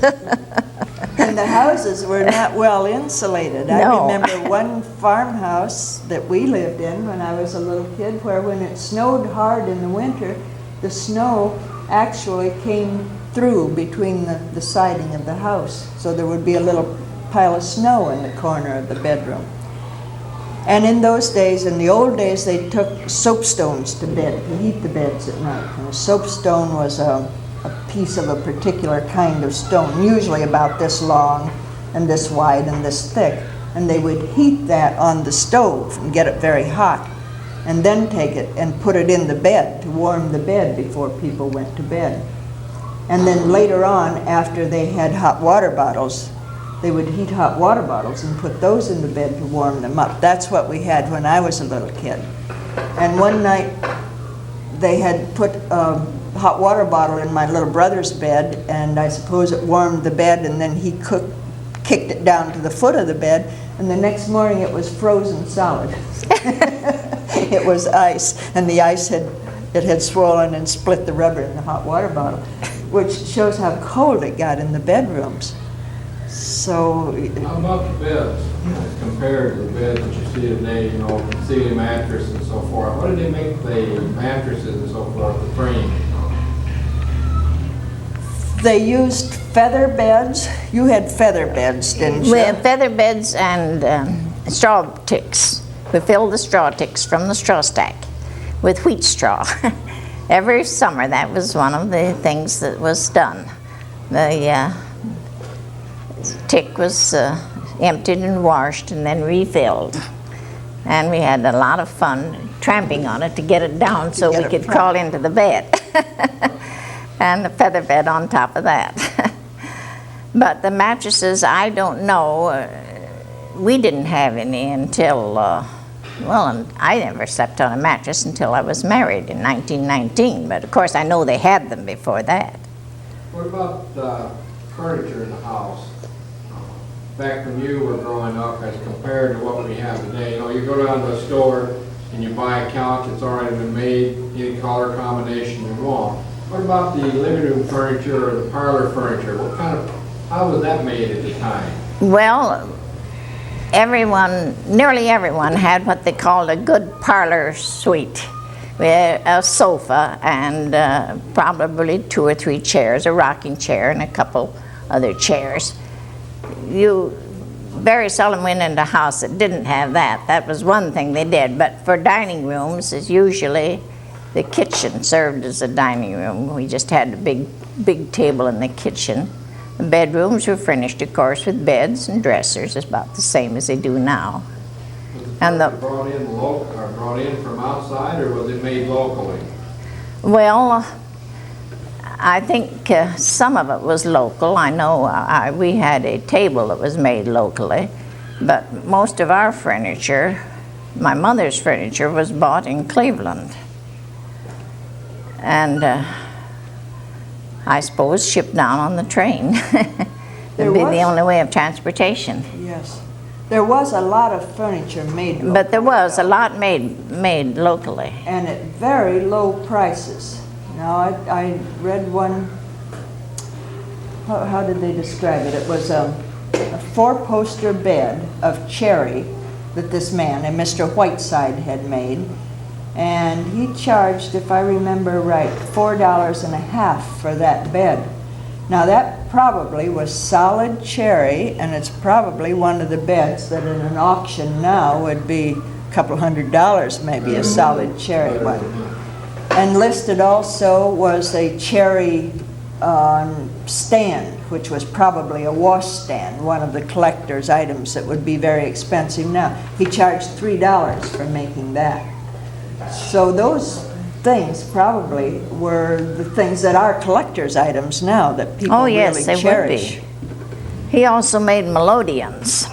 [SPEAKER 1] and the houses were not well insulated. I
[SPEAKER 2] No.
[SPEAKER 1] remember one farmhouse that we lived in when I was a little kid, where when it snowed hard in the winter, the snow actually came through between the siding of the house. So there would be a little pile of snow in the corner of the bedroom. And in those days, in the old days, they took soapstones to bed to heat the beds at night. And a soapstone was a piece of a particular kind of stone, usually about this long and this wide and this thick. And they would heat that on the stove and get it very hot, and then take it and put it in the bed to warm the bed before people went to bed. And then later on, after they had hot water bottles, they would heat hot water bottles and put those in the bed to warm them up. That's what we had when I was a little kid. And one night, they had put a hot water bottle in my little brother's bed, and I suppose it warmed the bed, and then he kicked it down to the foot of the bed, and the next morning it was frozen solid. It was ice, and the ice had swollen and split the rubber in the hot water bottle, which shows how cold it got in the bedrooms. So,
[SPEAKER 3] How about the beds as compared to the beds that you see today, you know, Seville mattress and so forth? What did they make the mattresses and so forth, the frame?
[SPEAKER 1] they used feather beds. You had feather beds, didn't you?
[SPEAKER 2] We had feather beds and straw ticks. We filled the straw ticks from the straw stack with wheat straw. Every summer, that was one of the things that was done. The tick was emptied and washed and then refilled. And we had a lot of fun tramping on it to get it down so we could crawl into the bed. And the feather bed on top of that. But the mattresses, I don't know. We didn't have any until, well, I never slept on a mattress until I was married in 1919. But of course, I know they had them before that.
[SPEAKER 3] What about furniture in the house? Back when you were growing up as compared to what we have today. You know, you go down to a store and you buy a couch that's already been made, any color combination you want. What about the living room furniture or the parlor furniture? How was that made at the time?
[SPEAKER 2] Well, nearly everyone had what they called a good parlor suite. We had a sofa and probably 2 or 3 chairs, a rocking chair and a couple other chairs. You very seldom went into a house that didn't have that. That was one thing they did. But for dining rooms, is usually the kitchen served as a dining room. We just had a big table in the kitchen. The bedrooms were furnished, of course, with beds and dressers, about the same as they do now.
[SPEAKER 3] Was the furniture brought in from outside, or was it made locally?
[SPEAKER 2] Well, I think some of it was local. I know we had a table that was made locally, but most of our furniture, my mother's furniture, was bought in Cleveland. And I suppose shipped down on the train. It'd be the only way of transportation.
[SPEAKER 1] Yes. There was a lot of furniture made locally.
[SPEAKER 2] But there was a lot made locally.
[SPEAKER 1] And at very low prices. Now, I read one, how did they describe it? It was a 4-poster bed of cherry that this man, and Mr. Whiteside, had made. And he charged, if I remember right, $4.50 for that bed. Now that probably was solid cherry, and it's probably one of the beds that in an auction now would be a couple $100, maybe a solid cherry one. And listed also was a cherry stand, which was probably a washstand, one of the collector's items that would be very expensive now. He charged $3 for making that. So those things probably were the things that are collector's items now that people
[SPEAKER 2] Oh yes,
[SPEAKER 1] really
[SPEAKER 2] they
[SPEAKER 1] cherish.
[SPEAKER 2] would be. He also made melodeons,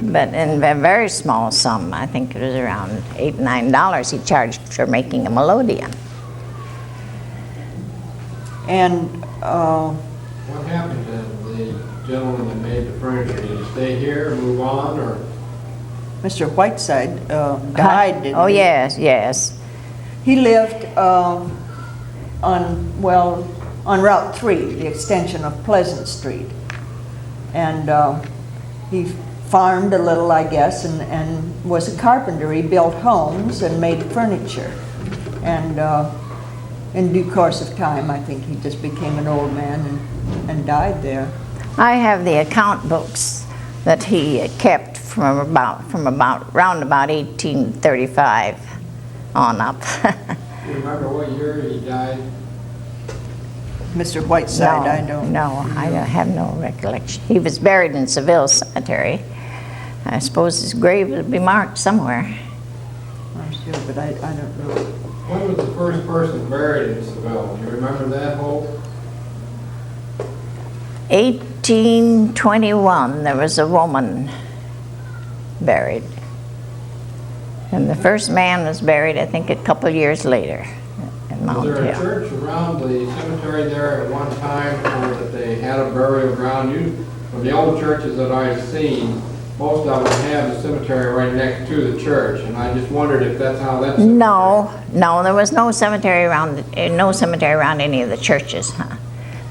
[SPEAKER 2] but in a very small sum. I think it was around $8, $9 he charged for making a melodeon.
[SPEAKER 1] And
[SPEAKER 3] What happened to the gentleman that made the furniture? Did he stay here, move on, or?
[SPEAKER 1] Mr. Whiteside died, didn't
[SPEAKER 2] Oh
[SPEAKER 1] he?
[SPEAKER 2] yes.
[SPEAKER 1] He lived on Route 3, the extension of Pleasant Street. And he farmed a little, I guess, and was a carpenter. He built homes and made furniture. And in due course of time, I think he just became an old man and died there.
[SPEAKER 2] I have the account books that he kept from about round about 1835 on up.
[SPEAKER 3] Do you remember what year he died?
[SPEAKER 1] Mr. Whiteside, I don't.
[SPEAKER 2] No, I have no recollection. He was buried in Seville Cemetery. I suppose his grave would be marked somewhere.
[SPEAKER 1] I'm sure, but I don't know.
[SPEAKER 3] When was the first person buried in Seville? Do you remember that, Hope?
[SPEAKER 2] 1821, there was a woman buried. And the first man was buried, I think, a couple years later in Mount
[SPEAKER 3] Was there a
[SPEAKER 2] Hill.
[SPEAKER 3] church around the cemetery there at one time or that they had a burial ground? From the old churches that I've seen, most of them have the cemetery right next to the church, and I just wondered if that's how that's.
[SPEAKER 2] No, there was no cemetery around any of the churches. Huh?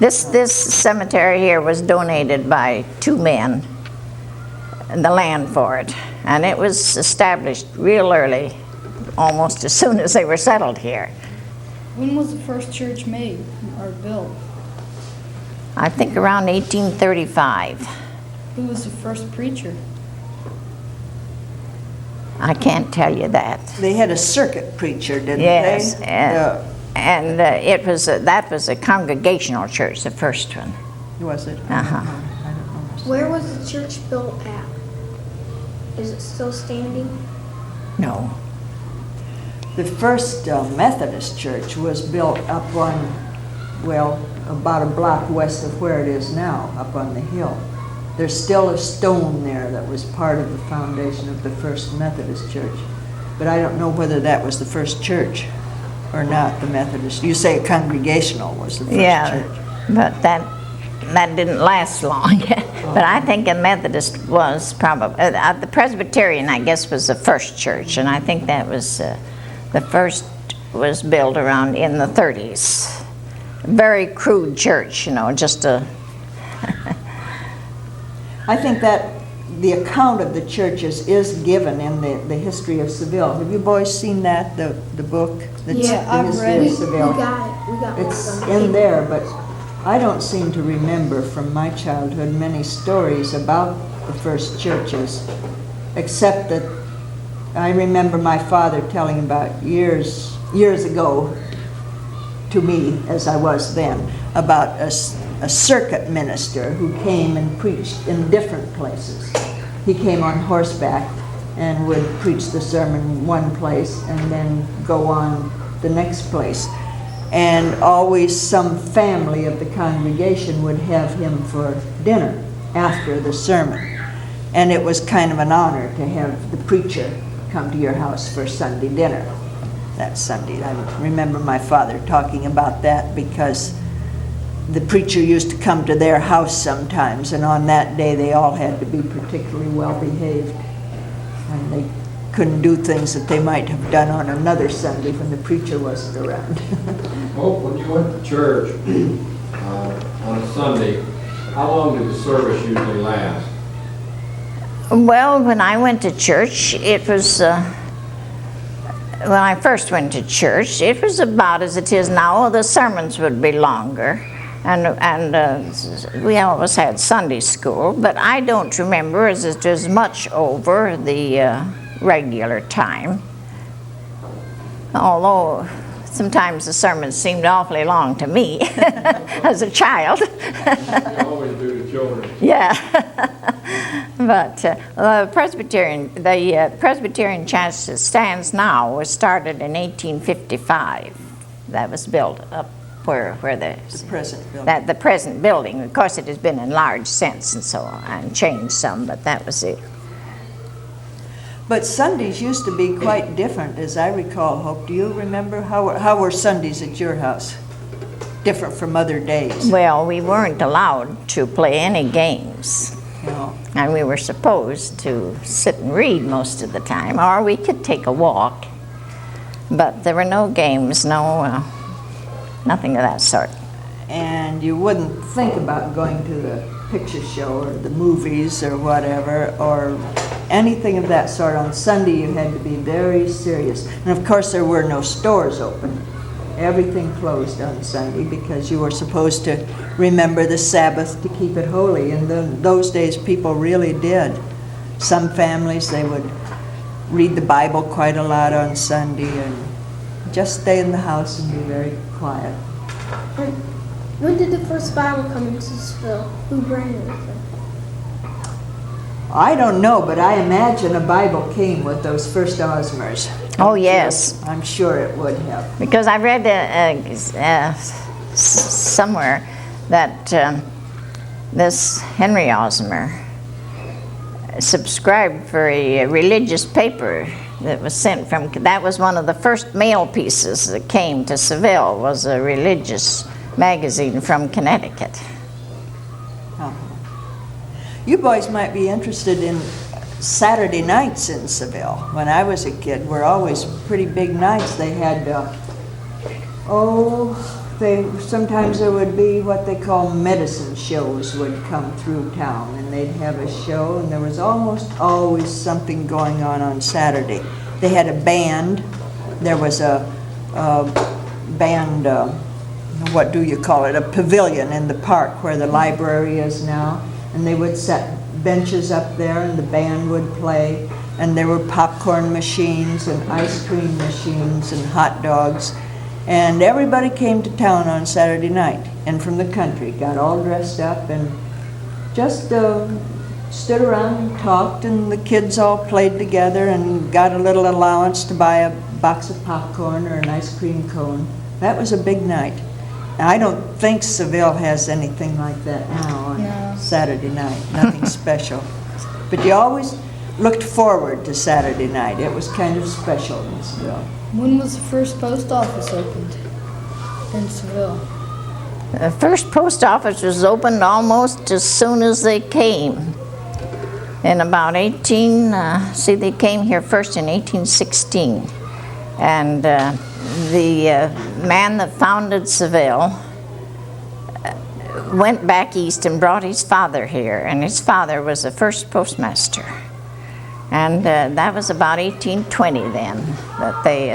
[SPEAKER 2] This cemetery here was donated by 2 men, the land for it, and it was established real early, almost as soon as they were settled here.
[SPEAKER 4] When was the first church made or built?
[SPEAKER 2] I think around 1835.
[SPEAKER 4] Who was the first preacher?
[SPEAKER 2] I can't tell you that.
[SPEAKER 1] They had a circuit preacher, didn't
[SPEAKER 2] Yes,
[SPEAKER 1] they?
[SPEAKER 2] And that was a congregational church, the first one.
[SPEAKER 1] Was it?
[SPEAKER 2] Uh-huh.
[SPEAKER 1] I don't know.
[SPEAKER 5] Where was the church built at? Is it still standing?
[SPEAKER 2] No.
[SPEAKER 1] The first Methodist church was built up on, well, about a block west of where it is now, up on the hill. There's still a stone there that was part of the foundation of the first Methodist church. But I don't know whether that was the first church or not, the Methodist. You say congregational was the first church.
[SPEAKER 2] But that didn't last long. But I think a Methodist was probably, the Presbyterian, I guess, was the first church, and I think that was, the first was built around in the 30s. Very crude church, you know, just a...
[SPEAKER 1] I think that the account of the churches is given in the history of Seville. Have you boys seen that, the book?
[SPEAKER 4] Yeah, I've
[SPEAKER 1] The
[SPEAKER 4] read
[SPEAKER 1] history
[SPEAKER 4] it.
[SPEAKER 1] of Seville?
[SPEAKER 5] We got it. We got
[SPEAKER 1] It's
[SPEAKER 5] one.
[SPEAKER 1] in there, but I don't seem to remember from my childhood many stories about the first churches, except that I remember my father telling about years ago to me, as I was then, about a circuit minister who came and preached in different places. He came on horseback and would preach the sermon one place and then go on the next place. And always some family of the congregation would have him for dinner after the sermon. And it was kind of an honor to have the preacher come to your house for Sunday dinner. That Sunday, I remember my father talking about that because the preacher used to come to their house sometimes, and on that day they all had to be particularly well behaved. And they couldn't do things that they might have done on another Sunday when the preacher wasn't around.
[SPEAKER 3] Well, when you went to church on a Sunday, how long did the service usually last?
[SPEAKER 2] Well, when I went to church, it was, when I first went to church, it was about as it is now. The sermons would be longer, and we always had Sunday school, but I don't remember as it was much over the regular time. Although sometimes the sermons seemed awfully long to me as a child.
[SPEAKER 3] They always do to children.
[SPEAKER 2] Yeah. But the Presbyterian church that stands now was started in 1855. That was built up where
[SPEAKER 1] The
[SPEAKER 2] the
[SPEAKER 1] present building.
[SPEAKER 2] the present building. Of course, it has been enlarged since and so on, and changed some, but that was it.
[SPEAKER 1] But Sundays used to be quite different, as I recall. Hope, do you remember? How were Sundays at your house? Different from other days?
[SPEAKER 2] Well, we weren't allowed to play any games.
[SPEAKER 1] No.
[SPEAKER 2] And we were supposed to sit and read most of the time, or we could take a walk. But there were no games, nothing of that sort.
[SPEAKER 1] And you wouldn't think about going to the picture show or the movies or whatever, or anything of that sort. On Sunday you had to be very serious. And of course there were no stores open. Everything closed on Sunday because you were supposed to remember the Sabbath to keep it holy. And those days people really did. Some families, they would read the Bible quite a lot on Sunday and just stay in the house and be very quiet.
[SPEAKER 5] And when did the first Bible come into Seville? Who brought it with them?
[SPEAKER 1] I don't know, but I imagine a Bible came with those first Osmers.
[SPEAKER 2] Oh, yes.
[SPEAKER 1] I'm sure it would have.
[SPEAKER 2] Because I read somewhere that this Henry Osmer subscribed for a religious paper that was sent from, that was one of the first mail pieces that came to Seville, was a religious magazine from Connecticut.
[SPEAKER 1] Uh-huh. You boys might be interested in Saturday nights in Seville. When I was a kid, were always pretty big nights. They had, sometimes there would be what they call medicine shows would come through town, and they'd have a show, and there was almost always something going on Saturday. They had a band. There was a band, what do you call it, a pavilion in the park where the library is now, and they would set benches up there and the band would play, and there were popcorn machines and ice cream machines and hot dogs, And everybody came to town on Saturday night, and from the country, got all dressed up and just stood around and talked, and the kids all played together and got a little allowance to buy a box of popcorn or an ice cream cone. That was a big night. I don't think Seville has anything like that now on
[SPEAKER 4] No.
[SPEAKER 1] Saturday night, nothing special. But you always looked forward to Saturday night. It was kind of special in Seville.
[SPEAKER 4] When was the first post office opened in Seville?
[SPEAKER 2] The first post office was opened almost as soon as they came. In about they came here first in 1816. And the man that founded Seville went back east and brought his father here. And his father was the first postmaster. And that was about 1820 then that they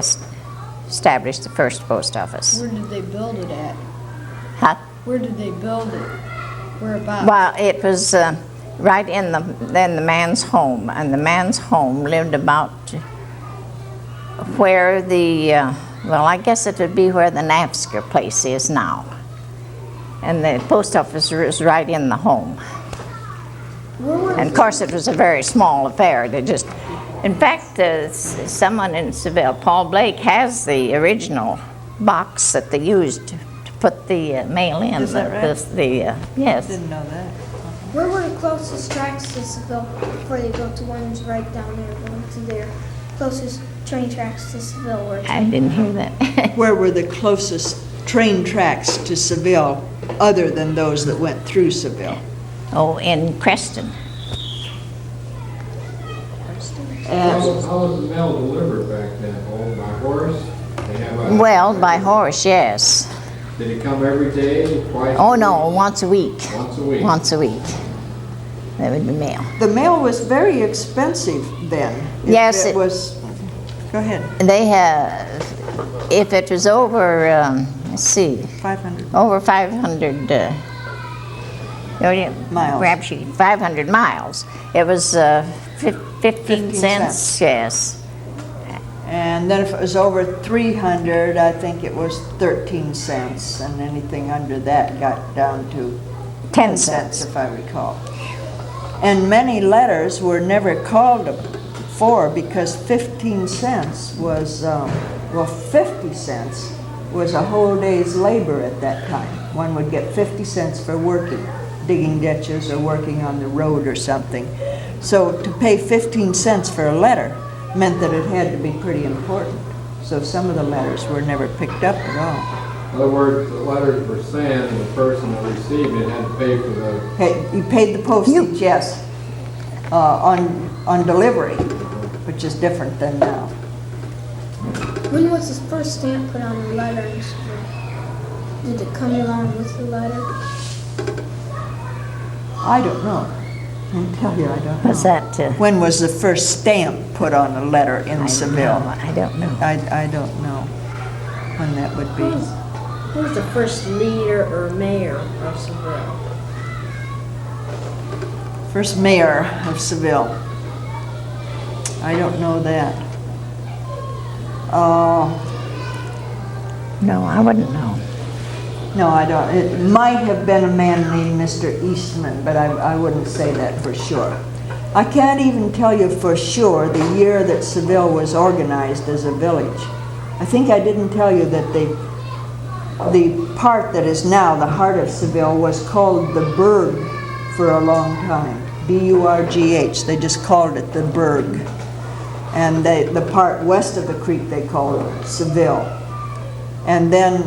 [SPEAKER 2] established the first post office.
[SPEAKER 4] Where did they build it at?
[SPEAKER 2] Huh?
[SPEAKER 4] Where did they build it? Whereabouts?
[SPEAKER 2] Well, it was right in the man's home, and the man's home lived about where I guess it would be where the Navsker place is now. And the post office was right in the home. And of course, it was a very small affair. In fact, someone in Seville, Paul Blake, has the original box that they used to put the mail in.
[SPEAKER 1] Is that right?
[SPEAKER 2] Yes.
[SPEAKER 1] Didn't know that.
[SPEAKER 5] Where were the closest tracks to Seville before they built the ones right down there going to their closest train tracks to Seville? Were
[SPEAKER 2] I didn't hear that.
[SPEAKER 1] Where were the closest train tracks to Seville other than those that went through Seville?
[SPEAKER 2] Oh, in Creston.
[SPEAKER 3] How was the mail delivered back then? Oh, by horse? They have
[SPEAKER 2] Well, by horse, yes.
[SPEAKER 3] Did it come every day, twice?
[SPEAKER 2] Oh, no, once a week.
[SPEAKER 3] Once a week?
[SPEAKER 2] Once a week. That would be mail.
[SPEAKER 1] The mail was very expensive then. If
[SPEAKER 2] Yes,
[SPEAKER 1] it
[SPEAKER 2] it-
[SPEAKER 1] was. Go ahead.
[SPEAKER 2] They have, if it was over, let's see,
[SPEAKER 1] 500.
[SPEAKER 2] over 500
[SPEAKER 1] Miles.
[SPEAKER 2] grab sheet, 500 miles. It was 15 cents,
[SPEAKER 1] cents.
[SPEAKER 2] yes.
[SPEAKER 1] And then if it was over 300, I think it was 13 cents, and anything under that got down to
[SPEAKER 2] 10
[SPEAKER 1] cents,
[SPEAKER 2] cents.
[SPEAKER 1] if I recall. And many letters were never called for because 15 cents was, 50 cents was a whole day's labor at that time. One would get 50 cents for working, digging ditches or working on the road or something. So to pay 15 cents for a letter meant that it had to be pretty important. So some of the letters were never picked up at all.
[SPEAKER 3] In other words, the letters were sent, and the person that received it had to pay for the...
[SPEAKER 1] You paid the postage, yes, on delivery, which is different than now.
[SPEAKER 5] When was the first stamp put on a letter in Seville? Did it come along with the letter?
[SPEAKER 1] I don't know. I can tell you, I don't know.
[SPEAKER 2] Was that,
[SPEAKER 1] When was the first stamp put on a letter in Seville?
[SPEAKER 2] I don't know.
[SPEAKER 1] I don't know when that would be.
[SPEAKER 6] Who was the first leader or mayor of Seville?
[SPEAKER 1] First mayor of Seville. I don't know that.
[SPEAKER 2] No, I wouldn't know.
[SPEAKER 1] No, I don't. It might have been a man named Mr. Eastman, but I wouldn't say that for sure. I can't even tell you for sure the year that Seville was organized as a village. I think I didn't tell you that the part that is now the heart of Seville was called the Burg for a long time. B-U-R-G-H. They just called it the Burg. And the part west of the creek they called Seville. And then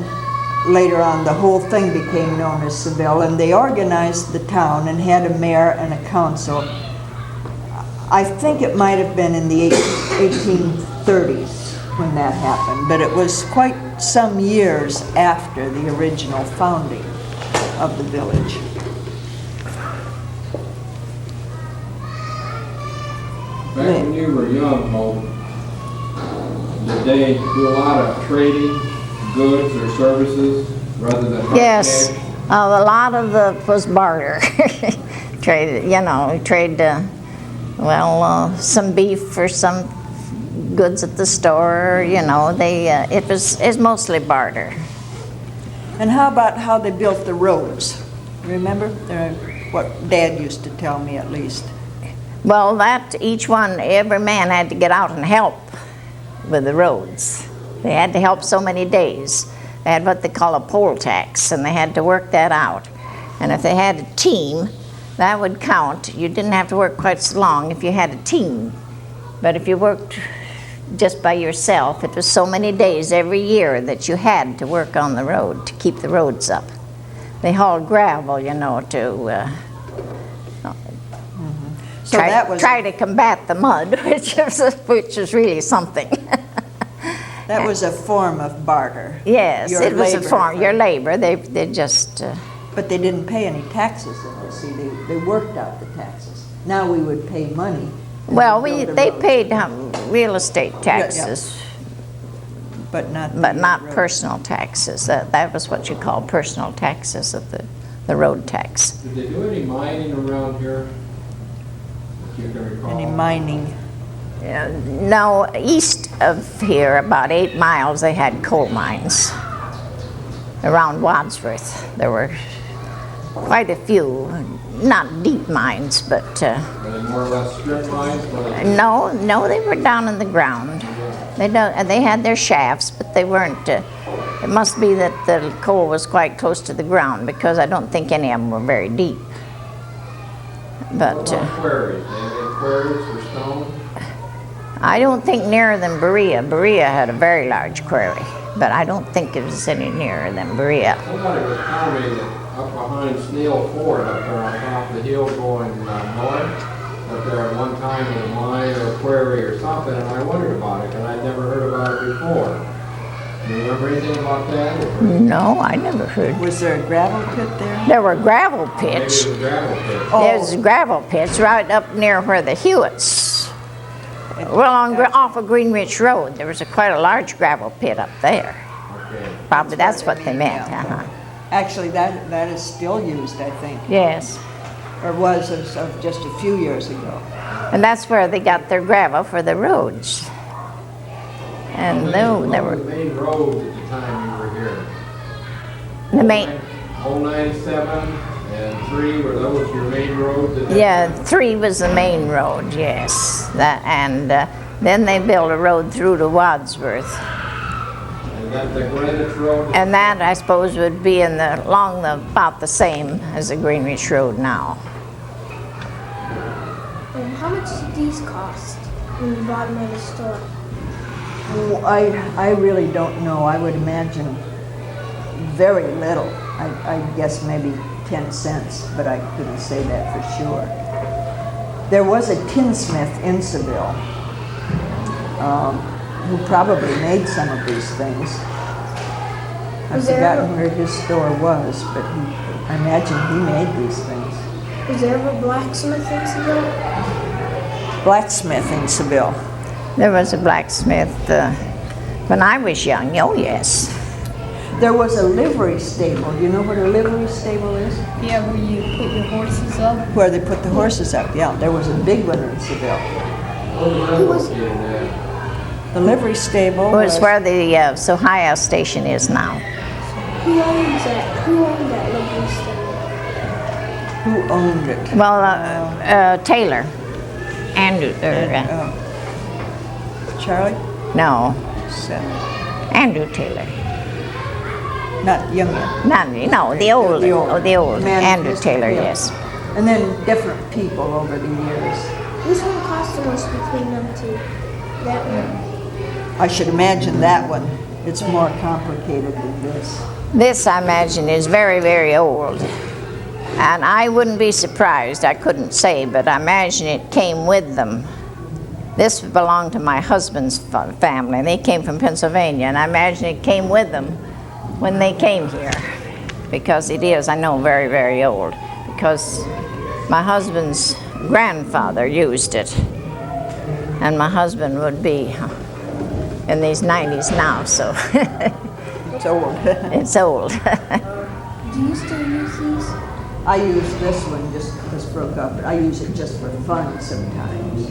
[SPEAKER 1] later on, the whole thing became known as Seville, and they organized the town and had a mayor and a council. I think it might have been in the 1830s when that happened, but it was quite some years after the original founding of the village.
[SPEAKER 3] Back when you were young, Hope, did they do a lot of trading, goods or services, rather than hard
[SPEAKER 2] Yes,
[SPEAKER 3] cash?
[SPEAKER 2] a lot of the was barter. Trade, trade, some beef for some goods at the store, you know, it's mostly barter.
[SPEAKER 1] And how about how they built the roads? Remember? What Dad used to tell me, at least.
[SPEAKER 2] Well, every man had to get out and help with the roads. They had to help so many days. They had what they call a poll tax, and they had to work that out. And if they had a team, that would count. You didn't have to work quite so long if you had a team. But if you worked just by yourself, it was so many days every year that you had to work on the road to keep the roads up. They hauled gravel, you know, to
[SPEAKER 1] So that was
[SPEAKER 2] try to combat the mud, which was really something.
[SPEAKER 1] that was a form of barter.
[SPEAKER 2] Yes,
[SPEAKER 1] Your
[SPEAKER 2] it was a
[SPEAKER 1] labor.
[SPEAKER 2] form. Your labor. They just.
[SPEAKER 1] But they didn't pay any taxes, though. See, they worked out the taxes. Now we would pay money. and
[SPEAKER 2] Well,
[SPEAKER 1] build the
[SPEAKER 2] they
[SPEAKER 1] roads.
[SPEAKER 2] paid real estate taxes,
[SPEAKER 1] But not
[SPEAKER 2] but
[SPEAKER 1] the
[SPEAKER 2] not
[SPEAKER 1] roads.
[SPEAKER 2] personal taxes. That was what you call personal taxes of the road tax.
[SPEAKER 3] Did they do any mining around here? If you can recall.
[SPEAKER 1] Any mining.
[SPEAKER 2] No, east of here, about 8 miles, they had coal mines. Around Wadsworth, there were quite a few, not deep mines, but
[SPEAKER 3] Were they more or less strip mines?
[SPEAKER 2] no, they were down in the ground. They had their shafts, but they weren't. It must be that the coal was quite close to the ground, because I don't think any of them were very deep. But
[SPEAKER 3] What about quarries? They had any quarries for stone?
[SPEAKER 2] I don't think nearer than Berea. Berea had a very large quarry, but I don't think it was any nearer than Berea.
[SPEAKER 3] Somebody was telling me that up behind Snail Ford, up there on top of the hill going north, that there at one time was a mine or a quarry or something, and I wondered about it, because I'd never heard about it before. Do you remember anything about that? Or
[SPEAKER 2] No, I never heard.
[SPEAKER 1] Was there a gravel pit there?
[SPEAKER 2] There were gravel
[SPEAKER 3] maybe it
[SPEAKER 2] pits.
[SPEAKER 3] was gravel pit.
[SPEAKER 1] Oh.
[SPEAKER 2] There's gravel pits right up near where the Hewitts. Well, off of Greenwich Road, there was quite a large gravel pit up there.
[SPEAKER 3] Okay.
[SPEAKER 2] Probably that's what they meant.
[SPEAKER 1] Yeah.
[SPEAKER 2] Uh-huh.
[SPEAKER 1] Actually, that is still used, I think,
[SPEAKER 2] Yes,
[SPEAKER 1] or was as of just a few years ago.
[SPEAKER 2] and that's where they got their gravel for the roads. And no, there
[SPEAKER 3] What
[SPEAKER 2] were
[SPEAKER 3] were the main roads at the time you were here?
[SPEAKER 2] the main.
[SPEAKER 3] 097 and 3, were those your main roads? at that
[SPEAKER 2] Yeah,
[SPEAKER 3] time?
[SPEAKER 2] 3 was the main road, yes. Then they built a road through to Wadsworth.
[SPEAKER 3] And that the Greenwich Road?
[SPEAKER 2] And that, I suppose, would be about the same as the Greenwich Road now.
[SPEAKER 5] How much did these cost when you bought them at a store?
[SPEAKER 1] Oh, I really don't know. I would imagine very little. I guess maybe 10 cents, but I couldn't say that for sure. There was a tinsmith in Seville who probably made some of these things. I've
[SPEAKER 5] Was there
[SPEAKER 1] forgotten where his store was, but I imagine he made these things.
[SPEAKER 5] Was there ever a blacksmith in Seville?
[SPEAKER 1] Blacksmith in Seville.
[SPEAKER 2] There was a blacksmith when I was young, oh yes.
[SPEAKER 1] There was a livery stable. Do you know what a livery stable is?
[SPEAKER 4] Yeah, where you put your horses up.
[SPEAKER 1] Where they put the horses up, yeah. There was a big one in Seville.
[SPEAKER 3] Who was located there?
[SPEAKER 1] The livery stable
[SPEAKER 2] It was where the Ohio station is now.
[SPEAKER 5] Who owns that? Who owned that livery stable?
[SPEAKER 1] Who owned it?
[SPEAKER 2] Well, Taylor. Andrew,
[SPEAKER 1] Charlie?
[SPEAKER 2] no,
[SPEAKER 1] Seth.
[SPEAKER 2] Andrew Taylor.
[SPEAKER 1] Not young one.
[SPEAKER 2] No, the old, the old
[SPEAKER 1] Man,
[SPEAKER 2] Andrew
[SPEAKER 1] Mr.
[SPEAKER 2] Taylor,
[SPEAKER 1] Hill.
[SPEAKER 2] yes.
[SPEAKER 1] And then different people over the years.
[SPEAKER 5] Which one cost the most between them two? That one.
[SPEAKER 1] I should imagine that one. It's more complicated than this.
[SPEAKER 2] This, I imagine, is very, very old. And I wouldn't be surprised, I couldn't say, but I imagine it came with them. This belonged to my husband's family. They came from Pennsylvania, and I imagine it came with them when they came here. Because it is, I know, very, very old. Because my husband's grandfather used it. And my husband would be in these 90s now, so
[SPEAKER 1] It's old.
[SPEAKER 2] it's old.
[SPEAKER 5] Do you still use these?
[SPEAKER 1] I use this one, just, this broke up, but I use it just for fun sometimes.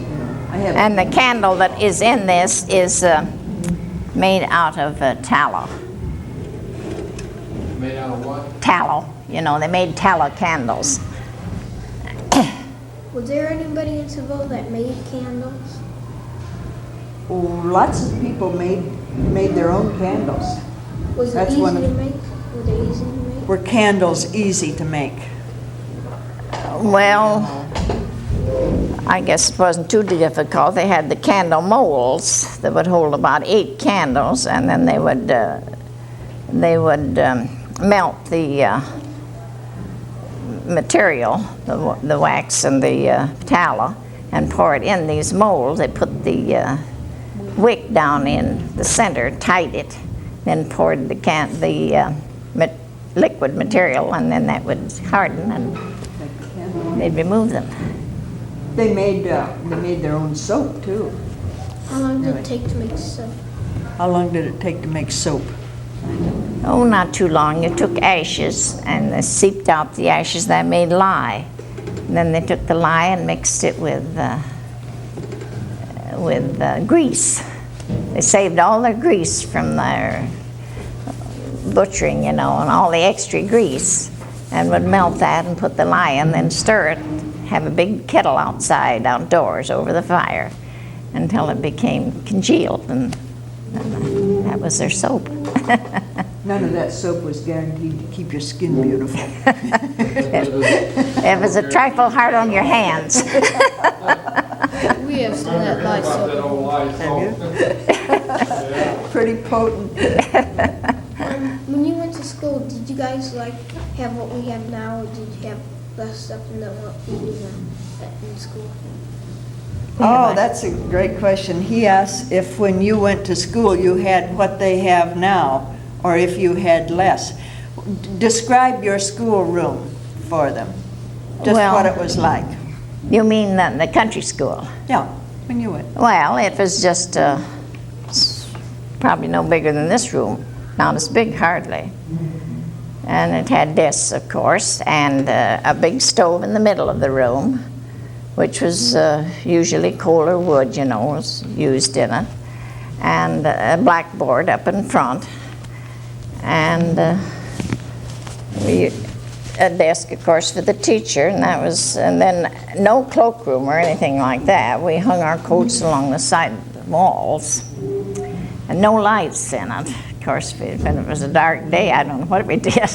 [SPEAKER 1] I have.
[SPEAKER 2] And the candle that is in this is made out of tallow.
[SPEAKER 3] Made out of what?
[SPEAKER 2] Tallow, you know, they made tallow candles.
[SPEAKER 5] Was there anybody in Seville that made candles?
[SPEAKER 1] Lots of people made their own candles.
[SPEAKER 5] Was it
[SPEAKER 1] That's
[SPEAKER 5] easy
[SPEAKER 1] one of-
[SPEAKER 5] to make? Were they easy to make?
[SPEAKER 1] Were candles easy to make?
[SPEAKER 2] Well, I guess it wasn't too difficult. They had the candle molds that would hold about 8 candles, and then they would melt the material, the wax and the tallow, and pour it in these molds. They put the wick down in the center, tied it, then poured the liquid material, and then that would harden, and they'd remove them.
[SPEAKER 1] They made their own soap too.
[SPEAKER 5] How long did
[SPEAKER 1] Really?
[SPEAKER 5] it take to make soap?
[SPEAKER 1] How long did it take to make soap?
[SPEAKER 2] Oh, not too long. You took ashes and they seeped out the ashes that made lye. And then they took the lye and mixed it with grease. They saved all their grease from their butchering, you know, and all the extra grease, and would melt that and put the lye in, then stir it, have a big kettle outside, outdoors, over the fire, until it became congealed, and that was their soap.
[SPEAKER 1] None of that soap was guaranteed to keep your skin beautiful.
[SPEAKER 2] It was a trifle hard on your hands.
[SPEAKER 4] We have some of that lye
[SPEAKER 3] About that
[SPEAKER 4] soap.
[SPEAKER 3] old lye soap. Yeah.
[SPEAKER 1] Pretty potent.
[SPEAKER 5] When you went to school, did you guys like have what we have now, or did you have less stuff than what we do now in school?
[SPEAKER 1] Oh, that's a great question. He asked if when you went to school you had what they have now, or if you had less. Describe your school room for them, just
[SPEAKER 2] Well-
[SPEAKER 1] what it was like.
[SPEAKER 2] You mean the country school?
[SPEAKER 1] Yeah, when you went.
[SPEAKER 2] Well, it was just probably no bigger than this room, not as big hardly. And it had desks, of course, and a big stove in the middle of the room, which was usually coal or wood, you know, was used in it, and a blackboard up in front, and a desk, of course, for the teacher, and then no cloakroom or anything like that. We hung our coats along the side of the walls, and no lights in it. Of course, if it was a dark day, I don't know what we did,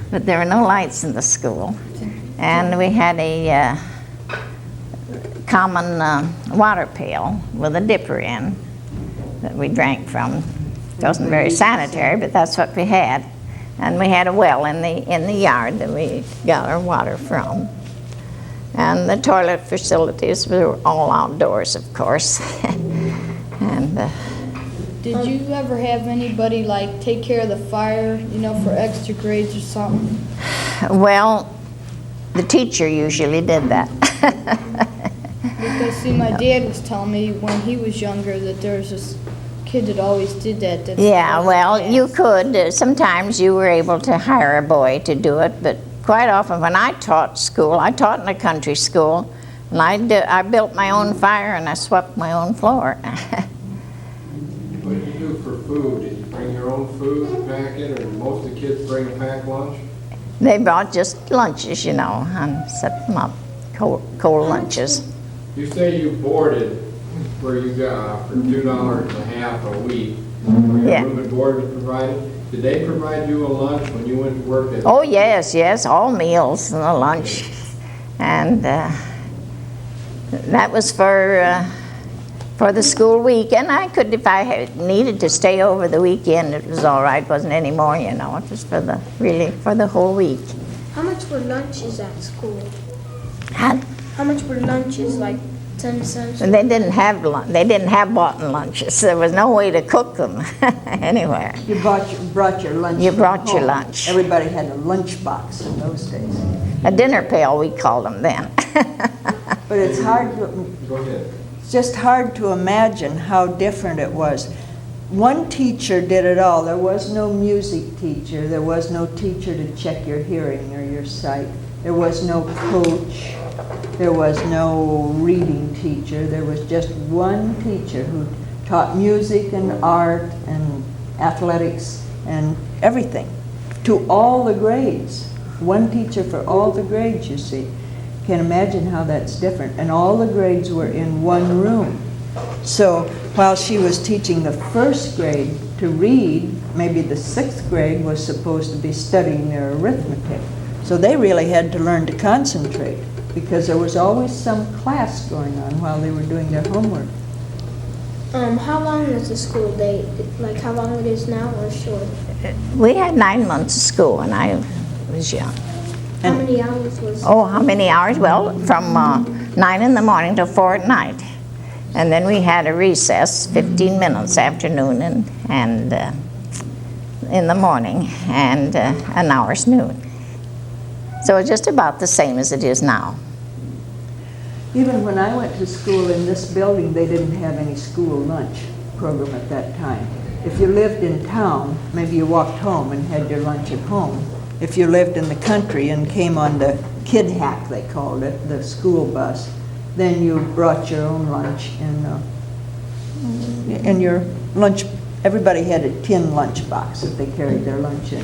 [SPEAKER 2] but there were no lights in the school, and we had a common water pail with a dipper in that we drank from. It wasn't very sanitary, but that's what we had. And we had a well in the yard that we got our water from. And the toilet facilities were all outdoors, of course. And
[SPEAKER 4] Did you ever have anybody like take care of the fire, you know, for extra grades or something?
[SPEAKER 2] well, the teacher usually did that.
[SPEAKER 4] Because see, my dad was telling me when he was younger that there was this kid that always did that. that's
[SPEAKER 2] Yeah, well, you
[SPEAKER 4] fast.
[SPEAKER 2] could. Sometimes you were able to hire a boy to do it, but quite often when I taught school, I taught in a country school, and I built my own fire and I swept my own floor.
[SPEAKER 3] What did you do for food? Did you bring your own food and pack it, or most of the kids bring a packed lunch?
[SPEAKER 2] They brought just lunches, you know, and set them up, cold lunches.
[SPEAKER 3] You say you boarded where you got for $2.50 a week. Where your
[SPEAKER 2] Yeah.
[SPEAKER 3] room and board was provided. Did they provide you a lunch when you went to work at?
[SPEAKER 2] Oh, yes, all meals and a lunch. And that was for the school week. And I could, if I had needed to stay over the weekend, it was all right. It wasn't any more, you know. It was for the whole week.
[SPEAKER 5] How much were lunches at school?
[SPEAKER 2] And
[SPEAKER 5] How much were lunches, like 10 cents?
[SPEAKER 2] they didn't have bought lunches. There was no way to cook them anywhere.
[SPEAKER 1] You brought your lunch.
[SPEAKER 2] You
[SPEAKER 1] from
[SPEAKER 2] brought your
[SPEAKER 1] home.
[SPEAKER 2] lunch.
[SPEAKER 1] Everybody had a lunch box in those days.
[SPEAKER 2] A dinner pail, we called them then.
[SPEAKER 1] But it's hard to,
[SPEAKER 3] Go ahead.
[SPEAKER 1] it's just hard to imagine how different it was. one teacher did it all. There was no music teacher. There was no teacher to check your hearing or your sight. There was no coach. There was no reading teacher. There was just one teacher who taught music and art and athletics and everything to all the grades. One teacher for all the grades, you see. Can't imagine how that's different. And all the grades were in one room. So while she was teaching the first grade to read, maybe the sixth grade was supposed to be studying their arithmetic. So they really had to learn to concentrate because there was always some class going on while they were doing their homework.
[SPEAKER 5] How long was the school day? Like how long it is now or short?
[SPEAKER 2] We had 9 months of school when I was young.
[SPEAKER 5] How many hours was
[SPEAKER 2] Oh, how many hours? Well, from 9 in the morning to 4 at night. And then we had a recess, 15 minutes afternoon and in the morning, and an hour's noon. So it's just about the same as it is now.
[SPEAKER 1] Even when I went to school in this building, they didn't have any school lunch program at that time. If you lived in town, maybe you walked home and had your lunch at home. If you lived in the country and came on the kid hack, they called it, the school bus, then you brought your own lunch in your lunch. Everybody had a tin lunch box that they carried their lunch in.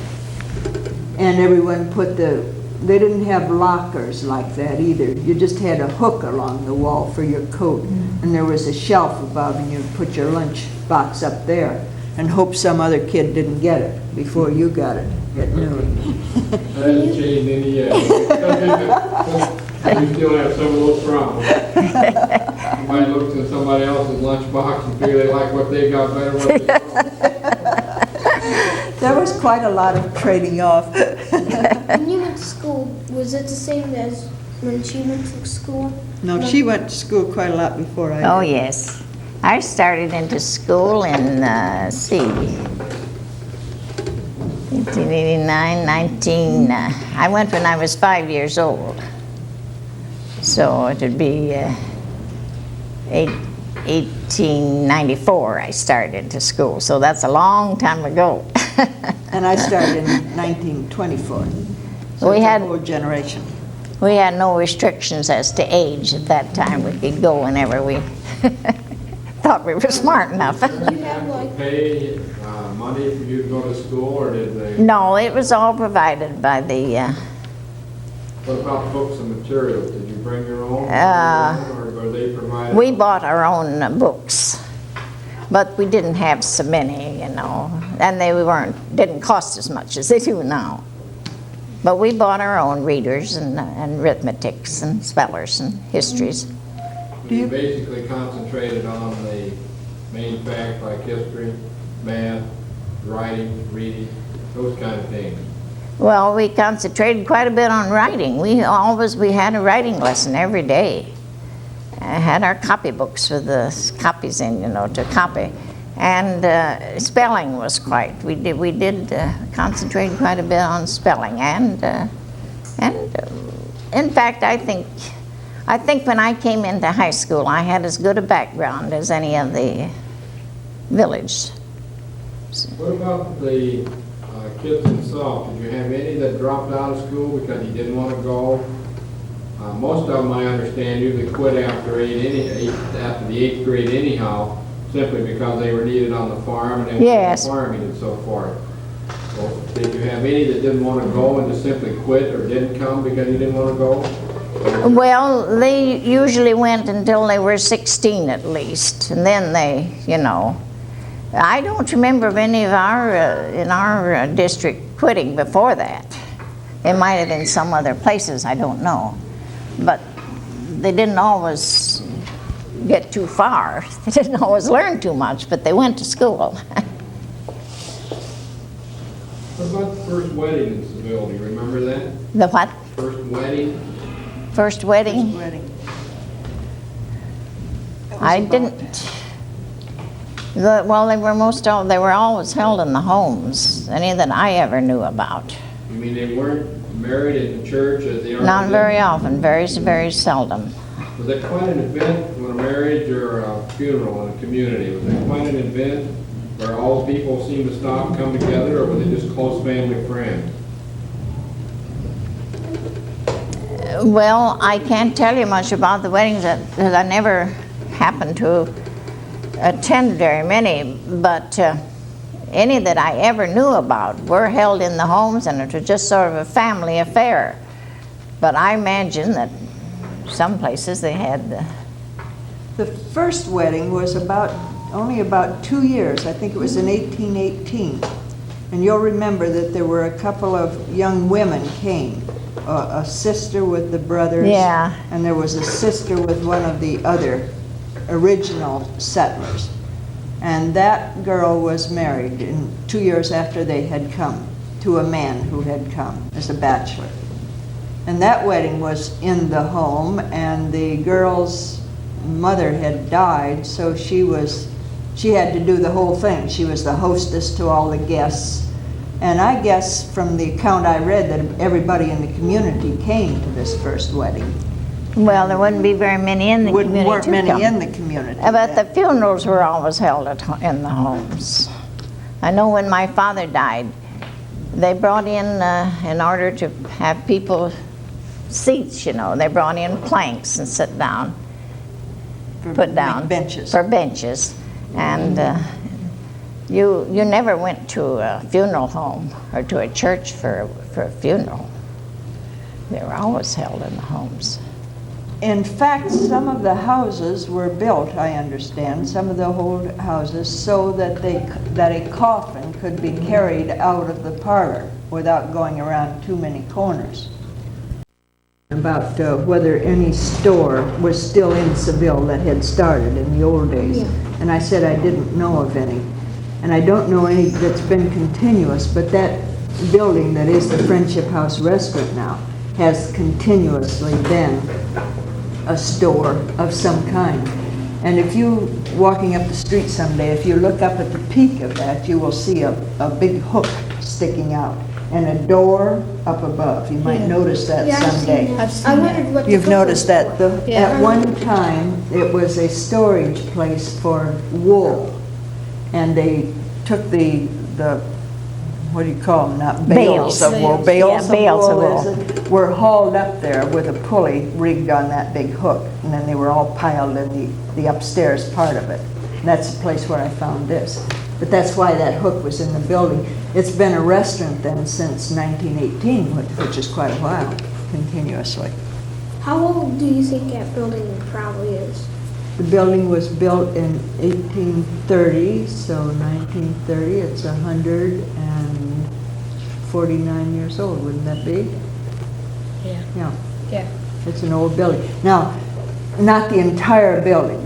[SPEAKER 1] And everyone put they didn't have lockers like that either. You just had a hook along the wall for your coat, and there was a shelf above, and you'd put your lunch box up there and hope some other kid didn't get it before you got it at noon.
[SPEAKER 3] That hasn't changed any yet. We still have some of those problems. Somebody looks at somebody else's lunchbox and figure they like what they got better than what they don't.
[SPEAKER 1] There was quite a lot of trading off.
[SPEAKER 5] when you went to school? Was it the same as when she went to school?
[SPEAKER 1] No, she went to school quite a lot before I did.
[SPEAKER 2] Oh, yes. I started into school in, 1889, I went when I was 5 years old. So it would be 1894 I started to school. So that's a long time ago.
[SPEAKER 1] And I started in 1924. So
[SPEAKER 2] We
[SPEAKER 1] it's
[SPEAKER 2] had-
[SPEAKER 1] a whole generation.
[SPEAKER 2] We had no restrictions as to age at that time. We could go whenever we thought we were smart enough.
[SPEAKER 5] You have like
[SPEAKER 3] Pay money for you to go to school, or did they?
[SPEAKER 2] No, it was all provided by the,
[SPEAKER 3] What about books and materials? Did you bring your own? Or were they provided?
[SPEAKER 2] we bought our own books, but we didn't have so many, you know, and they didn't cost as much as they do now. But we bought our own readers and arithmetics and spellers and histories.
[SPEAKER 3] You basically concentrated on the main facts like history, math, writing, reading, those kind of things.
[SPEAKER 2] Well, we concentrated quite a bit on writing. We had a writing lesson every day. I had our copybooks with the copies in, you know, to copy. And spelling was we did concentrate quite a bit on spelling. And in fact, I think when I came into high school, I had as good a background as any of the village.
[SPEAKER 3] What about the kids themselves? Did you have any that dropped out of school because you didn't want to go? Most of them, I understand, usually quit after the 8th grade anyhow, simply because they were needed on the farm and they were farming and so forth. So, did you have any that didn't want to go and just simply quit or didn't come because you didn't want to go?
[SPEAKER 2] Well, they usually went until they were 16 at least, and then they, you know. I don't remember of any of in our district quitting before that. It might have been some other places, I don't know. But they didn't always get too far. They didn't always learn too much, but they went to school.
[SPEAKER 3] What about the first wedding in Seville? Do you remember that?
[SPEAKER 2] The what?
[SPEAKER 3] First wedding?
[SPEAKER 2] First wedding?
[SPEAKER 1] Wedding.
[SPEAKER 2] I didn't. Well, they were always held in the homes, any that I ever knew about.
[SPEAKER 3] You mean they weren't married in the church as they are?
[SPEAKER 2] Not very often, very, very seldom.
[SPEAKER 3] Was it quite an event when a marriage or a funeral in a community? Was it quite an event? where all people seem to stop and come together, or were they just close family friends?
[SPEAKER 2] Well, I can't tell you much about the weddings that I never happened to attend very many, but any that I ever knew about were held in the homes, and it was just sort of a family affair. But I imagine that some places they had
[SPEAKER 1] The first wedding was only about 2 years. I think it was in 1818. And you'll remember that there were a couple of young women came. A sister with the brothers.
[SPEAKER 2] Yeah.
[SPEAKER 1] And there was a sister with one of the other original settlers. And that girl was married 2 years after they had come to a man who had come as a bachelor. And that wedding was in the home, and the girl's mother had died, so she had to do the whole thing. She was the hostess to all the guests. And I guess from the account I read that everybody in the community came to this first wedding.
[SPEAKER 2] well, there wouldn't be very many in the community
[SPEAKER 1] Weren't
[SPEAKER 2] to
[SPEAKER 1] many
[SPEAKER 2] come.
[SPEAKER 1] in the community.
[SPEAKER 2] But the
[SPEAKER 1] then.
[SPEAKER 2] funerals were always held in the homes. I know when my father died, they brought in order to have people seats, they brought in planks and sit down, put down.
[SPEAKER 1] Make benches.
[SPEAKER 2] For benches. And you never went to a funeral home or to a church for a funeral. They were always held in the homes.
[SPEAKER 1] In fact, some of the houses were built, I understand, some of the old houses, so that a coffin could be carried out of the parlor without going around too many corners. About whether any store was still in Seville that had started in the old days.
[SPEAKER 5] Yeah.
[SPEAKER 1] And I said I didn't know of any. And I don't know any that's been continuous, but that building that is the Friendship House restaurant now has continuously been a store of some kind. And if you, walking up the street someday, if you look up at the peak of that, you will see a big hook sticking out and a door up above. You might notice that
[SPEAKER 5] Yeah, I've
[SPEAKER 1] someday.
[SPEAKER 5] seen that.
[SPEAKER 4] I've seen
[SPEAKER 5] I
[SPEAKER 4] that.
[SPEAKER 5] wondered what the
[SPEAKER 1] You've
[SPEAKER 5] hook
[SPEAKER 1] noticed
[SPEAKER 5] was
[SPEAKER 1] that
[SPEAKER 5] for.
[SPEAKER 4] Yeah.
[SPEAKER 1] at one time, it was a storage place for wool. And they took the what do you call them, not bales
[SPEAKER 2] Bales.
[SPEAKER 1] of wool,
[SPEAKER 2] Yeah,
[SPEAKER 1] bales
[SPEAKER 2] bales of
[SPEAKER 1] of
[SPEAKER 2] wool.
[SPEAKER 1] wool, is it, were hauled up there with a pulley rigged on that big hook. And then they were all piled in the upstairs part of it. And that's the place where I found this. But that's why that hook was in the building. It's been a restaurant then since 1918, which is quite a while, continuously.
[SPEAKER 5] How old do you think that building probably is?
[SPEAKER 1] The building was built in 1830, so 1930, it's 149 years old, wouldn't that be?
[SPEAKER 4] Yeah.
[SPEAKER 1] Yeah,
[SPEAKER 4] Yeah.
[SPEAKER 1] it's an old building. Now, not the entire building,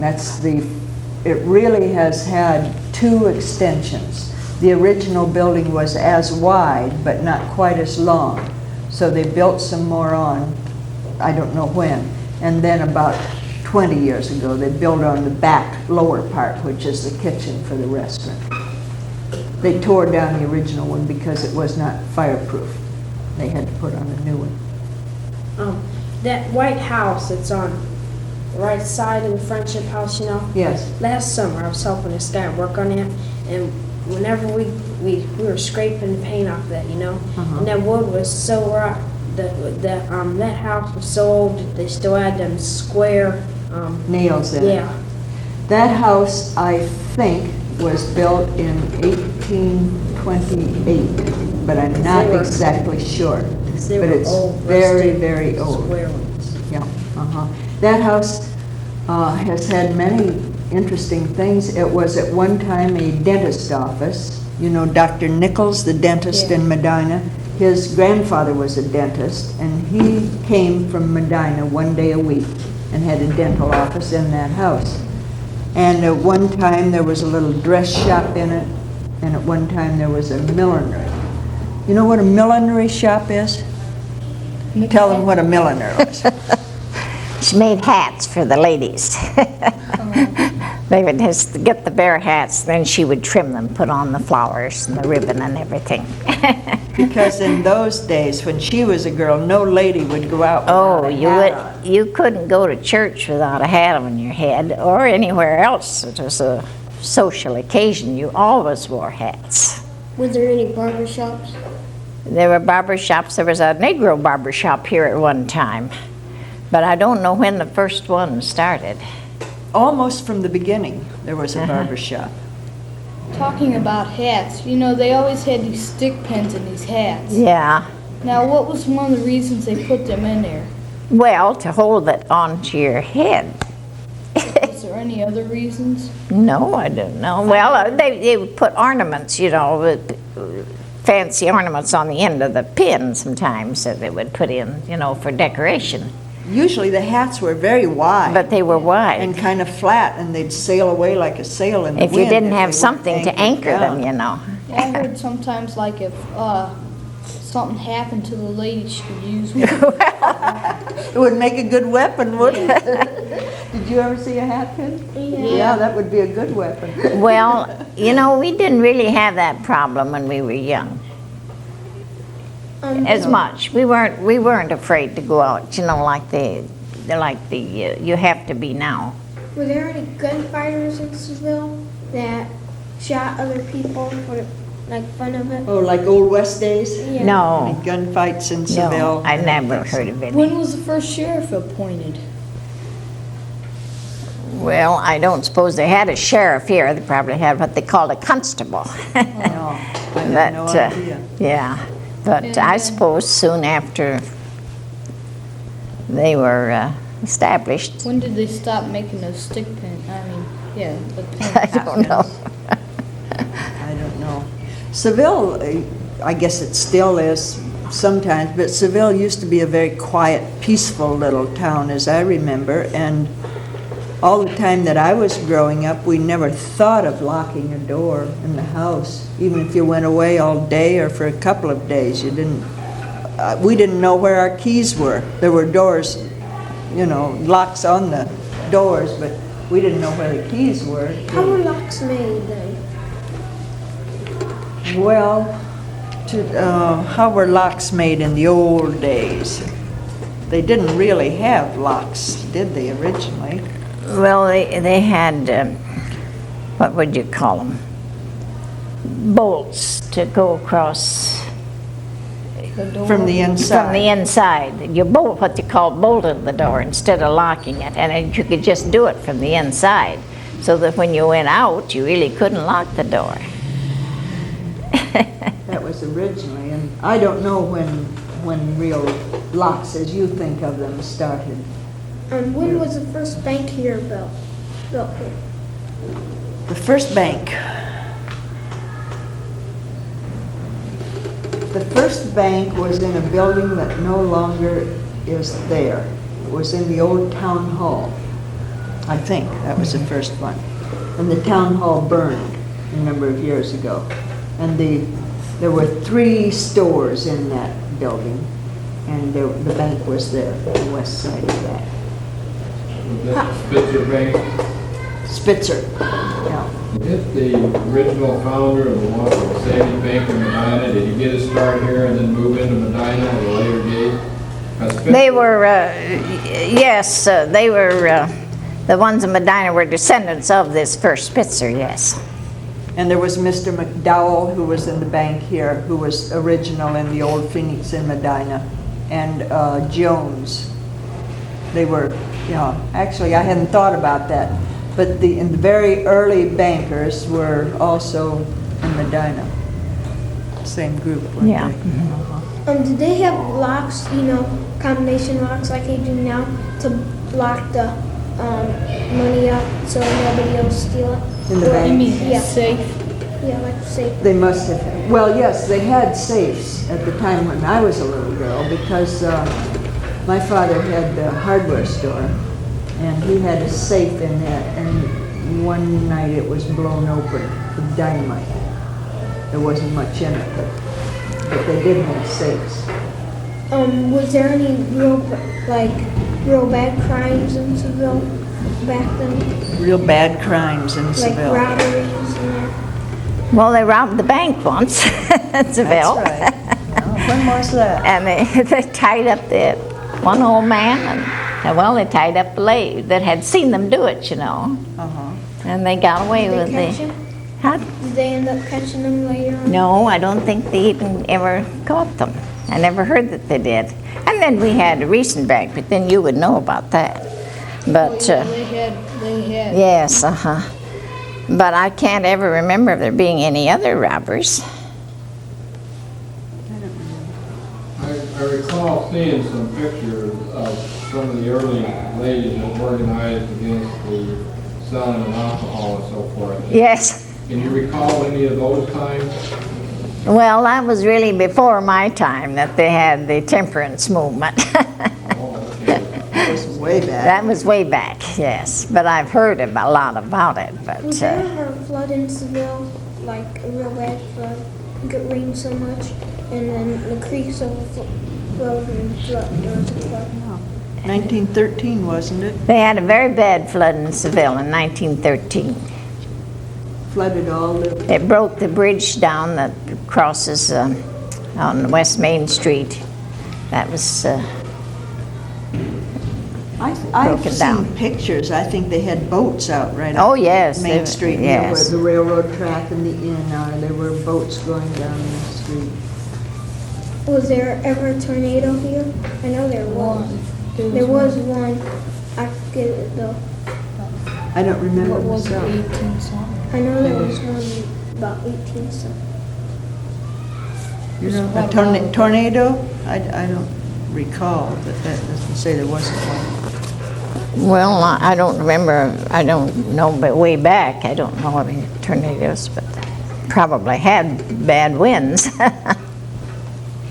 [SPEAKER 1] it really has had 2 extensions. The original building was as wide, but not quite as long. So they built some more on, I don't know when. And then about 20 years ago, they built on the back lower part, which is the kitchen for the restaurant. They tore down the original one because it was not fireproof. They had to put on a new one.
[SPEAKER 6] That white house that's on the right side of the Friendship House,
[SPEAKER 1] Yes.
[SPEAKER 6] last summer I was helping this guy work on that, and whenever we were scraping the paint off that,
[SPEAKER 1] Uh-huh.
[SPEAKER 6] and that wood was so rough, that house was so old that they still had them square,
[SPEAKER 1] Nails in it.
[SPEAKER 6] yeah.
[SPEAKER 1] That house, I think, was built in 1828, but I'm not
[SPEAKER 6] They were-
[SPEAKER 1] exactly sure.
[SPEAKER 6] They
[SPEAKER 1] But
[SPEAKER 6] were
[SPEAKER 1] it's
[SPEAKER 6] old,
[SPEAKER 1] very,
[SPEAKER 6] rusted,
[SPEAKER 1] very old.
[SPEAKER 6] Square ones.
[SPEAKER 1] Yeah, That house has had many interesting things. It was at one time a dentist office. You know Dr. Nichols, the dentist in Medina? His grandfather was a dentist, and he came from Medina one day a week and had a dental office in that house. And at one time, there was a little dress shop in it, and at one time, there was a millinery. You know what a millinery shop is? Tell them what a milliner is.
[SPEAKER 2] She made hats for the ladies. They would just get the bare hats, then she would trim them, put on the flowers and the ribbon and everything.
[SPEAKER 1] Because in those days, when she was a girl, no lady would go out without
[SPEAKER 2] Oh,
[SPEAKER 1] a hat on.
[SPEAKER 2] you couldn't go to church without a hat on your head or anywhere else. It was social occasion, you always wore hats.
[SPEAKER 5] Were there any barber shops?
[SPEAKER 2] There were barber shops. There was a Negro barber shop here at one time, but I don't know when the first one started.
[SPEAKER 1] Almost from the beginning, there was a barber shop.
[SPEAKER 4] Talking about hats, you know, they always had these stick pins in these hats.
[SPEAKER 2] Yeah.
[SPEAKER 4] Now, what was one of the reasons they put them in there?
[SPEAKER 2] Well, to hold it onto your head.
[SPEAKER 4] Is there any other reasons?
[SPEAKER 2] No, I don't know. Well, they would put ornaments, you know, fancy ornaments on the end of the pin sometimes that they would put in, you know, for decoration.
[SPEAKER 1] Usually the hats were very wide.
[SPEAKER 2] But they were wide.
[SPEAKER 1] And kind of flat, and they'd sail away like a sail in the
[SPEAKER 2] If
[SPEAKER 1] wind.
[SPEAKER 2] you didn't
[SPEAKER 1] they
[SPEAKER 2] have
[SPEAKER 1] weren't
[SPEAKER 2] something to
[SPEAKER 1] anchored
[SPEAKER 2] anchor them,
[SPEAKER 1] down.
[SPEAKER 2] you know.
[SPEAKER 4] I heard sometimes, like, if something happened to the lady, she could use one.
[SPEAKER 1] It would make a good weapon, wouldn't it? Did you ever see a hat pin? Yeah, that would be a good weapon.
[SPEAKER 2] Well, you know, we didn't really have that problem when we were young. As much. We weren't afraid to go out, you know, like you have to be now.
[SPEAKER 5] Were there any gunfighters in Seville that shot other people for like fun of it?
[SPEAKER 1] Oh, like Old West days?
[SPEAKER 5] Yeah.
[SPEAKER 2] No,
[SPEAKER 1] Gunfights in Seville?
[SPEAKER 2] no, I never heard of
[SPEAKER 4] When
[SPEAKER 2] any.
[SPEAKER 4] was the first sheriff appointed?
[SPEAKER 2] Well, I don't suppose they had a sheriff here. They probably had what they called a constable.
[SPEAKER 1] No, I have
[SPEAKER 2] But,
[SPEAKER 1] no idea.
[SPEAKER 2] yeah, but I suppose soon after they were established.
[SPEAKER 4] When did they stop making those stick pins? I mean, yeah, the pins.
[SPEAKER 2] I don't know.
[SPEAKER 1] I don't know. Seville, I guess it still is sometimes, but Seville used to be a very quiet, peaceful little town, as I remember, and all the time that I was growing up, we never thought of locking a door in the house. Even if you went away all day or for a couple of days, you didn't, we didn't know where our keys were. There were doors, you know, locks on the doors, but we didn't know where the keys were.
[SPEAKER 5] How were locks made then?
[SPEAKER 1] Well, how were locks made in the old days? They didn't really have locks, did they, originally?
[SPEAKER 2] Well, they had, what would you call them? Bolts to go across
[SPEAKER 4] The door.
[SPEAKER 1] From the inside?
[SPEAKER 2] from the inside. You bolt, what they call bolted the door instead of locking it, and then you could just do it from the inside, so that when you went out, you really couldn't lock the door.
[SPEAKER 1] That was originally, and I don't know when real locks, as you think of them, started.
[SPEAKER 5] When was the first bank here built here?
[SPEAKER 1] The first bank. The first bank was in a building that no longer is there. It was in the old town hall. I think that was the first one. And the town hall burned a number of years ago. And there were 3 stores in that building, and the bank was there on the west side of that.
[SPEAKER 3] Was that Spitzer Bank?
[SPEAKER 1] Spitzer, yeah.
[SPEAKER 3] Is the original founder of the one of Savings Bank in Medina, did he get his start here and then move into Medina at a later date?
[SPEAKER 2] They were, yes, they were, the ones in Medina were descendants of this first Spitzer, yes.
[SPEAKER 1] And there was Mr. McDowell, who was in the bank here, who was original in the old Phoenix in Medina, and Jones. They were, you know, actually I hadn't thought about that, but the very early bankers were also in Medina. Same group, weren't
[SPEAKER 2] Yeah.
[SPEAKER 1] they?
[SPEAKER 5] Did they have locks, you know, combination locks like they do now to lock the money up so nobody else steal it?
[SPEAKER 1] In the
[SPEAKER 5] Or-
[SPEAKER 1] bank?
[SPEAKER 4] You mean
[SPEAKER 5] Yeah.
[SPEAKER 4] safe?
[SPEAKER 5] Yeah, like safe.
[SPEAKER 1] They must have, well, yes, they had safes at the time when I was a little girl, because my father had a hardware store, and he had a safe in that, and one night it was blown open with dynamite. There wasn't much in it, but they did have safes.
[SPEAKER 5] Was there any real bad crimes in Seville back then?
[SPEAKER 1] Real bad crimes in
[SPEAKER 5] Like
[SPEAKER 1] Seville.
[SPEAKER 5] robberies and that?
[SPEAKER 2] Well, they robbed the bank once in Seville.
[SPEAKER 1] That's right. Well, when was that?
[SPEAKER 2] And they tied up the one old man, and well, they tied up the lady that had seen them do it, you know.
[SPEAKER 1] Uh-huh.
[SPEAKER 2] And they got away
[SPEAKER 5] Did
[SPEAKER 2] with
[SPEAKER 5] they catch
[SPEAKER 2] the...
[SPEAKER 5] him?
[SPEAKER 2] Huh?
[SPEAKER 5] Did they end up catching them later on?
[SPEAKER 2] No, I don't think they even ever caught them. I never heard that they did. And then we had a recent bank, but then you would know about that. But,
[SPEAKER 4] They had,
[SPEAKER 2] yes, But I can't ever remember there being any other robbers.
[SPEAKER 3] I recall seeing some pictures of some of the early ladies that organized against the selling of alcohol and so forth.
[SPEAKER 2] Yes.
[SPEAKER 3] Can you recall any of those times?
[SPEAKER 2] Well, that was really before my time that they had the temperance movement.
[SPEAKER 3] Oh, okay.
[SPEAKER 1] It was way back.
[SPEAKER 2] That was way back, yes. But I've heard a lot about it. But
[SPEAKER 5] Was there ever a flood in Seville, like a real bad flood? It got rained so much, and then the creeks overflowed and there was a flood.
[SPEAKER 1] 1913, wasn't it?
[SPEAKER 2] they had a very bad flood in Seville in 1913.
[SPEAKER 1] Flooded all the,
[SPEAKER 2] It broke the bridge down that crosses on West Main Street. That was,
[SPEAKER 1] I've
[SPEAKER 2] broken
[SPEAKER 1] seen
[SPEAKER 2] down.
[SPEAKER 1] pictures. I think they had boats out right
[SPEAKER 2] Oh,
[SPEAKER 1] on
[SPEAKER 2] yes,
[SPEAKER 1] Main
[SPEAKER 2] they-
[SPEAKER 1] Street,
[SPEAKER 2] yes.
[SPEAKER 1] where the railroad track and the inn are. There were boats going down the street.
[SPEAKER 5] Was there ever a tornado here? I know there was. There was one. I forget it though.
[SPEAKER 1] I don't remember
[SPEAKER 4] what was it,
[SPEAKER 1] myself.
[SPEAKER 4] 18 something?
[SPEAKER 5] I know there was one about 18 something.
[SPEAKER 1] You know, a
[SPEAKER 4] What about-
[SPEAKER 1] tornado? I don't recall, but that doesn't say there wasn't one.
[SPEAKER 2] well, I don't remember, I don't know, but way back, I don't know any tornadoes, but probably had bad winds.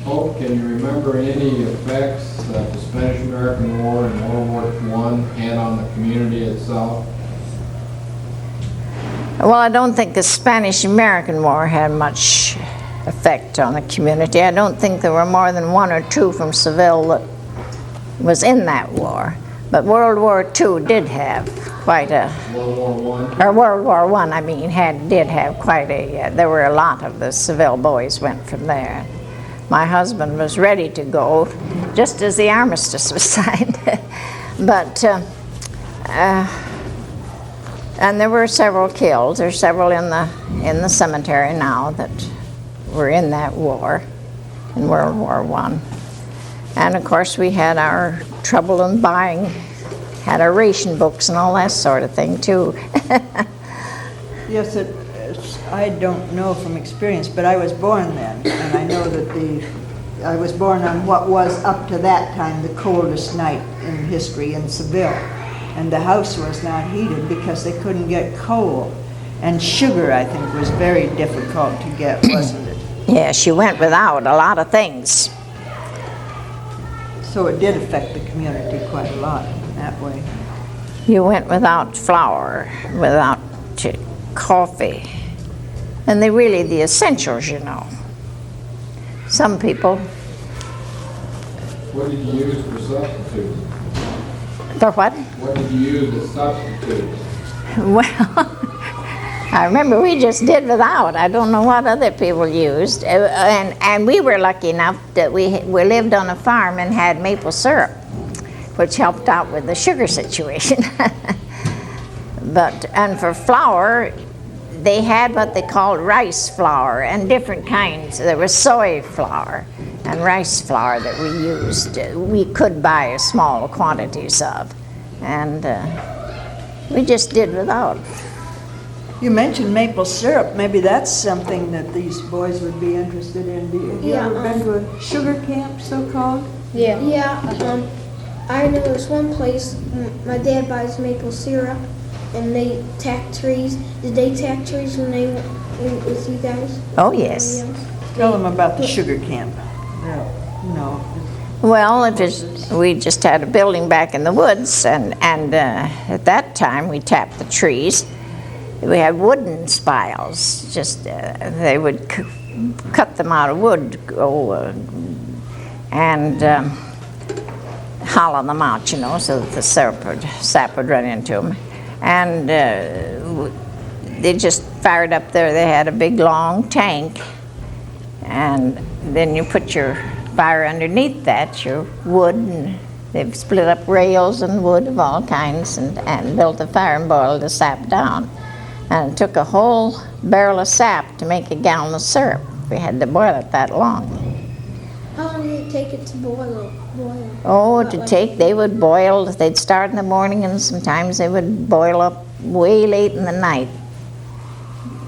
[SPEAKER 3] Oh, can you remember any effects that the Spanish-American War and World War I had on the community itself?
[SPEAKER 2] Well, I don't think the Spanish-American War had much effect on the community. I don't think there were more than one or two from Seville that was in that war. But World War II did have quite a,
[SPEAKER 3] World War I?
[SPEAKER 2] or World War I, I mean, did have quite a, there were a lot of the Seville boys went from there. My husband was ready to go just as the armistice was signed. But, and there were several killed. There's several in the cemetery now that were in that war, in World War I. And of course we had our trouble in buying, had our ration books and all that sort of thing too.
[SPEAKER 1] Yes, I don't know from experience, but I was born then, and I know that I was born on what was up to that time the coldest night in history in Seville. And the house was not heated because they couldn't get coal. And sugar, I think, was very difficult to get, wasn't it?
[SPEAKER 2] Yeah, she went without a lot of things.
[SPEAKER 1] So it did affect the community quite a lot in that way.
[SPEAKER 2] You went without flour, without coffee, and they really the essentials, you know. Some people,
[SPEAKER 3] What did you use for substitutes?
[SPEAKER 2] for what?
[SPEAKER 3] What did you use as substitutes?
[SPEAKER 2] Well, I remember we just did without. I don't know what other people used. And we were lucky enough that we lived on a farm and had maple syrup, which helped out with the sugar situation. And for flour, they had what they called rice flour and different kinds. There was soy flour and rice flour that we used. We could buy small quantities of. And we just did without.
[SPEAKER 1] You mentioned maple syrup. Maybe that's something that these boys would be interested in. Have you
[SPEAKER 5] Yeah,
[SPEAKER 1] ever been to a sugar camp, so-called?
[SPEAKER 4] Yeah.
[SPEAKER 5] Yeah, I know there's one place, my dad buys maple syrup, and they tack trees. Did they tack trees when they went with you guys?
[SPEAKER 2] Oh, yes.
[SPEAKER 1] Tell them about the sugar camp. No.
[SPEAKER 2] Well, we just had a building back in the woods, and at that time we tapped the trees. We had wooden spiles. Just they would cut them out of wood, and hollow them out, you know, so that the sap would run into them. And they just fired up there. They had a big long tank, and then you put your fire underneath that, your wood, and they've split up rails and wood of all kinds and built a fire and boiled the sap down. And it took a whole barrel of sap to make a gallon of syrup. We had to boil it that long.
[SPEAKER 5] How long did it take it to boil?
[SPEAKER 2] Oh,
[SPEAKER 5] Not
[SPEAKER 2] to
[SPEAKER 5] like-
[SPEAKER 2] take, they would boil, they'd start in the morning and sometimes they would boil up way late in the night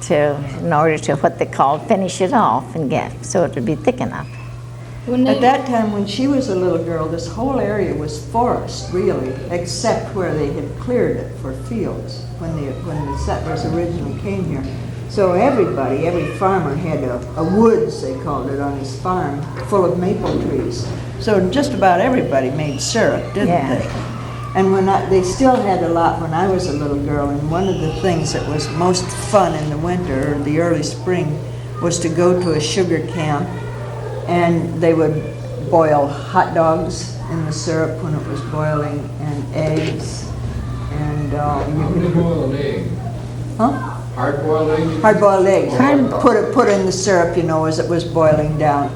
[SPEAKER 2] in order to, what they call, finish it off and get, so it would be thick enough.
[SPEAKER 4] When
[SPEAKER 1] At
[SPEAKER 4] they,
[SPEAKER 1] that time, when she was a little girl, this whole area was forest, really, except where they had cleared it for fields when the settlers originally came here. So everybody, every farmer had a woods, they called it, on his farm, full of maple trees. So just about everybody made syrup, didn't
[SPEAKER 2] Yeah.
[SPEAKER 1] they? And they still had a lot when I was a little girl, and one of the things that was most fun in the winter or the early spring was to go to a sugar camp, and they would boil hot dogs in the syrup when it was boiling, and eggs, and
[SPEAKER 3] How would you boil an egg?
[SPEAKER 1] huh?
[SPEAKER 3] Hard-boiled egg?
[SPEAKER 1] Hard-boiled eggs. Put in the syrup, as it was boiling down.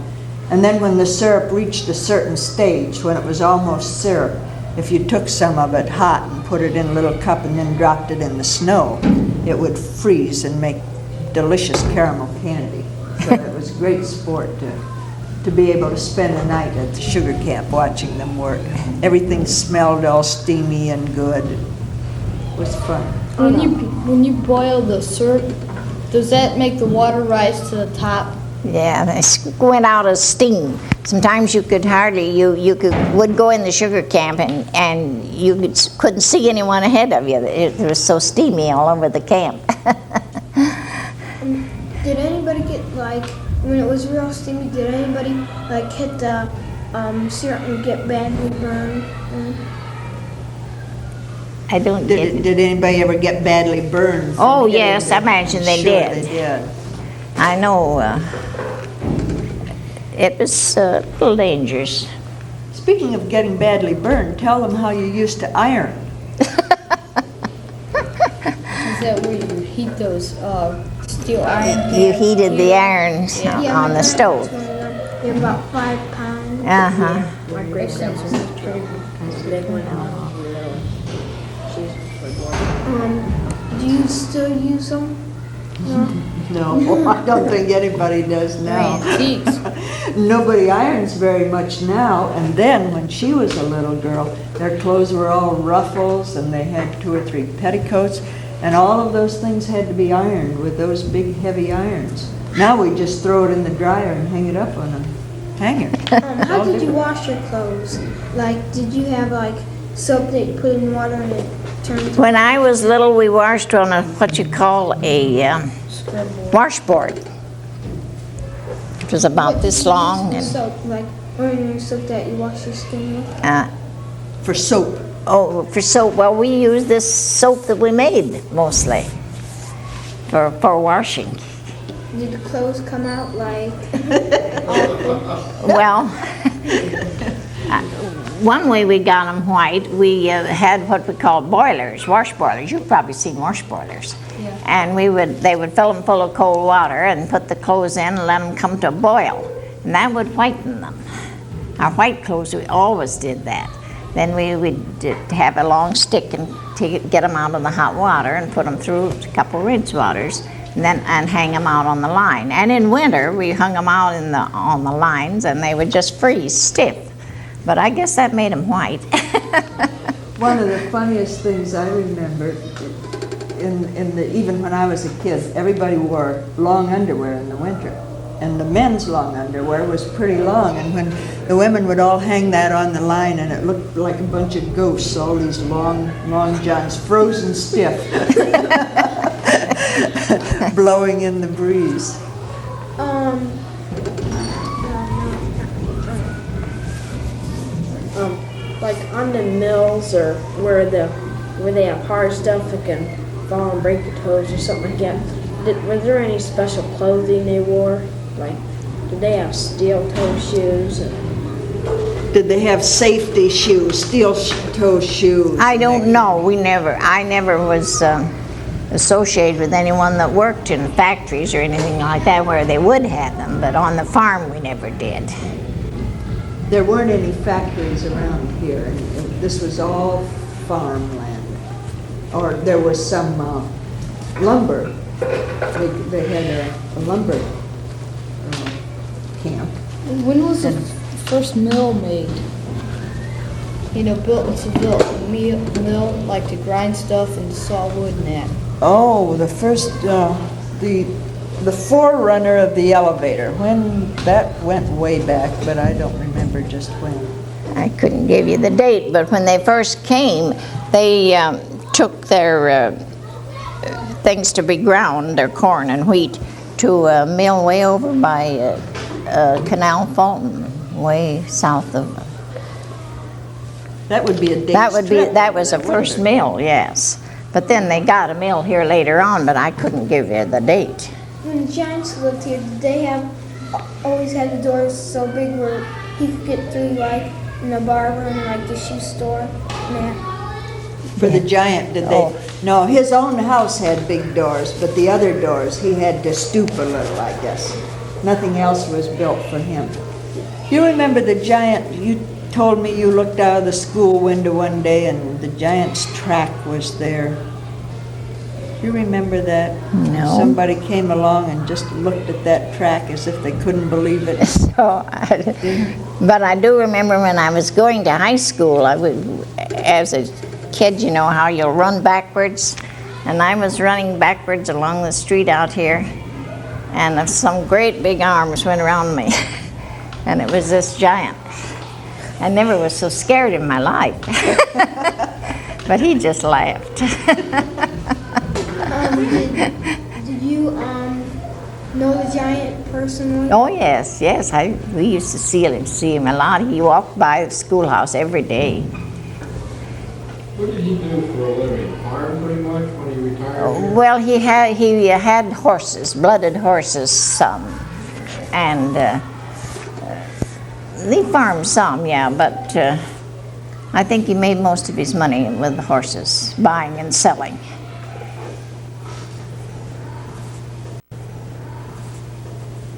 [SPEAKER 1] And then when the syrup reached a certain stage, when it was almost syrup, if you took some of it hot and put it in a little cup and then dropped it in the snow, it would freeze and make delicious caramel candy. So it was great sport to be able to spend the night at the sugar camp watching them work. Everything smelled all steamy and good. It was fun.
[SPEAKER 4] when you boil the syrup, does that make the water rise to the top?
[SPEAKER 2] Yeah, they went out as steam. Sometimes you could hardly, would go in the sugar camp and you couldn't see anyone ahead of you. It was so steamy all over the camp.
[SPEAKER 5] Did anybody get like when it was real steamy? Did anybody like hit the syrup and get badly burned?
[SPEAKER 2] I don't get it.
[SPEAKER 1] Did anybody ever get badly burned? from
[SPEAKER 2] Oh,
[SPEAKER 1] hitting
[SPEAKER 2] yes, I imagine they
[SPEAKER 1] Sure
[SPEAKER 2] did.
[SPEAKER 1] they did.
[SPEAKER 2] I know it was a little dangerous.
[SPEAKER 1] Speaking of getting badly burned, tell them how you used to iron.
[SPEAKER 4] Is that where you heat those steel iron
[SPEAKER 2] You
[SPEAKER 4] pans?
[SPEAKER 2] heated the irons
[SPEAKER 4] Yeah.
[SPEAKER 5] my
[SPEAKER 2] on the
[SPEAKER 5] grandma's
[SPEAKER 2] stove.
[SPEAKER 5] one of them. They're about 5 pounds.
[SPEAKER 2] Uh-huh.
[SPEAKER 6] My great grandma was pretty big one out.
[SPEAKER 5] Do you still use them?
[SPEAKER 1] No, I don't think anybody does now.
[SPEAKER 4] Antiques.
[SPEAKER 1] Nobody irons very much now, and then when she was a little girl, their clothes were all ruffles and they had 2 or 3 petticoats, and all of those things had to be ironed with those big heavy irons. Now we just throw it in the dryer and hang it up on a hanger.
[SPEAKER 5] How
[SPEAKER 1] All
[SPEAKER 5] did you
[SPEAKER 1] different.
[SPEAKER 5] wash your clothes? Like, did you have like soap that you put in water and it turned?
[SPEAKER 2] When I was little, we washed on what you call a washboard. It was about this long and
[SPEAKER 5] Soap, like ordinary soap that you wash your skin with.
[SPEAKER 1] For soap.
[SPEAKER 2] for soap. Well, we used this soap that we made mostly for washing.
[SPEAKER 5] Did the clothes come out like?
[SPEAKER 2] Well, one way we got them white, we had what we called boilers, wash boilers. You've probably seen wash boilers.
[SPEAKER 4] Yeah.
[SPEAKER 2] And they would fill them full of cold water and put the clothes in and let them come to a boil. And that would whiten them. Our white clothes, we always did that. Then we would have a long stick and get them out of the hot water and put them through a couple rinse waters and hang them out on the line. And in winter, we hung them out on the lines and they would just freeze stiff. But I guess that made them white.
[SPEAKER 1] One of the funniest things I remember, even when I was a kid, everybody wore long underwear in the winter. And the men's long underwear was pretty long, and when the women would all hang that on the line, and it looked like a bunch of ghosts, all these long johns, frozen stiff, blowing in the breeze.
[SPEAKER 6] Like on the mills or where they have hard stuff that can fall and break your toes or something like that. Was there any special clothing they wore? Like, did they have steel toe shoes?
[SPEAKER 1] Did they have safety shoes, steel toe shoes?
[SPEAKER 2] I don't know. I never was associated with anyone that worked in factories or anything like that where they would have them, but on the farm we never did.
[SPEAKER 1] There weren't any factories around here. This was all farmland. Or there was some lumber. They had a lumber camp.
[SPEAKER 4] When was the first mill made? You know, built in Seville, mill, like to grind stuff and saw wood and that.
[SPEAKER 1] Oh, the first, the forerunner of the elevator. When, that went way back, but I don't remember just when.
[SPEAKER 2] I couldn't give you the date, but when they first came, they took their things to be ground, their corn and wheat, to a mill way over by Canal Fulton, way south of.
[SPEAKER 1] That would be a day's trip.
[SPEAKER 2] That was the
[SPEAKER 1] wouldn't
[SPEAKER 2] first
[SPEAKER 1] it?
[SPEAKER 2] mill, yes. But then they got a mill here later on, but I couldn't give you the date.
[SPEAKER 5] When the Giants lived here, did they always had the doors so big where he could get through, like in a barber and like the shoe store and that?
[SPEAKER 1] For the Giant, did they?
[SPEAKER 2] Oh.
[SPEAKER 1] No, his own house had big doors, but the other doors, he had to stoop a little, I guess. Nothing else was built for him. You remember the Giant, you told me you looked out of the school window one day and the Giant's track was there. You remember that?
[SPEAKER 2] No.
[SPEAKER 1] Somebody came along and just looked at that track as if they couldn't believe it.
[SPEAKER 2] But I do remember when I was going to high school, I would, as a kid, you know how you'll run backwards? And I was running backwards along the street out here, and some great big arms went around me. And it was this Giant. I never was so scared in my life. But he just laughed.
[SPEAKER 5] Did you know the Giant personally?
[SPEAKER 2] Oh, yes. We used to see him a lot. He walked by the schoolhouse every day.
[SPEAKER 3] What did he do for a living? Farm pretty much when he retired? Here?
[SPEAKER 2] Well, he had horses, blooded horses, some. And he farmed some, yeah, but I think he made most of his money with the horses, buying and selling.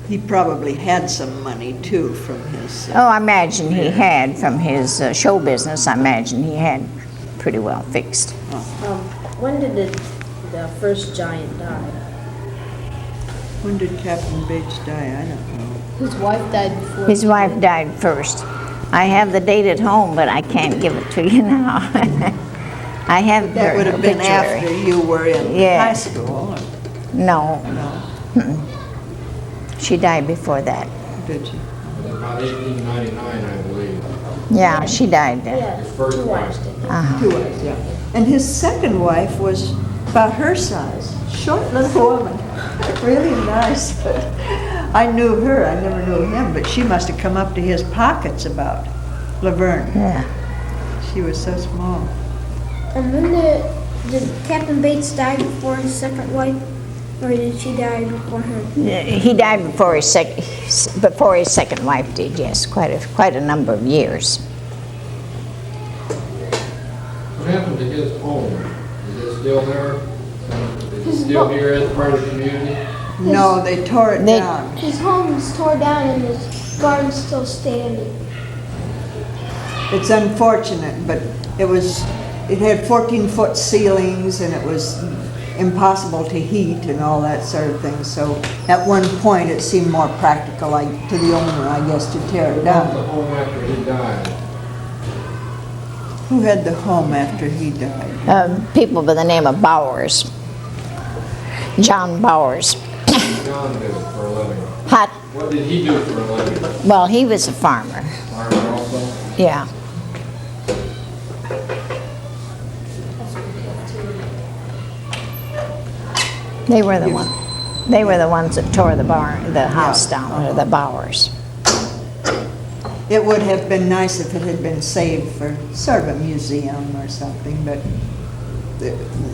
[SPEAKER 1] He probably had some money too from his.
[SPEAKER 2] Oh, I imagine he had from his show business. I imagine he had pretty well fixed.
[SPEAKER 6] When did the first Giant die?
[SPEAKER 1] When did Captain Bates die? I don't know.
[SPEAKER 4] His wife died before.
[SPEAKER 2] His wife died first. I have the date at home, but I can't give it to you now. I have
[SPEAKER 1] That would have been
[SPEAKER 2] obituary.
[SPEAKER 1] after you were in
[SPEAKER 2] Yeah.
[SPEAKER 1] high school. Or,
[SPEAKER 2] No,
[SPEAKER 1] no,
[SPEAKER 2] she died before that.
[SPEAKER 1] did you?
[SPEAKER 3] About 1899, I believe.
[SPEAKER 2] Yeah, she died then.
[SPEAKER 6] Yeah,
[SPEAKER 3] His first
[SPEAKER 6] two
[SPEAKER 3] wife.
[SPEAKER 6] wives did.
[SPEAKER 1] Two wives, yeah. And his second wife was about her size, short little woman, really nice. But I knew her, I never knew him, but she must have come up to his pockets about Laverne.
[SPEAKER 2] Yeah.
[SPEAKER 1] She was so small.
[SPEAKER 5] And when did Captain Bates die before his second wife, or did she die before him?
[SPEAKER 2] He died before his second wife did. Yes, quite a number of years.
[SPEAKER 3] What happened to his home? Is it still there? Is it still here as part of the community?
[SPEAKER 1] No, they tore it
[SPEAKER 2] They-
[SPEAKER 1] down.
[SPEAKER 5] His home was torn down and his garden's still standing.
[SPEAKER 1] It's unfortunate, but it had 14-foot ceilings and it was impossible to heat and all that sort of thing. So at one point, it seemed more practical, like to the owner, I guess, to tear it
[SPEAKER 3] About the
[SPEAKER 1] down.
[SPEAKER 3] home after he died.
[SPEAKER 1] Who had the home after he died?
[SPEAKER 2] People by the name of Bowers. John Bowers.
[SPEAKER 3] What did John do for a living?
[SPEAKER 2] Hot.
[SPEAKER 3] What did he do for a living?
[SPEAKER 2] Well, he was a farmer.
[SPEAKER 3] Farmer also?
[SPEAKER 2] Yeah. They were the one. They were the ones that tore the house down, or the Bowers.
[SPEAKER 1] It would have been nice if it had been saved for sort of a museum or something, but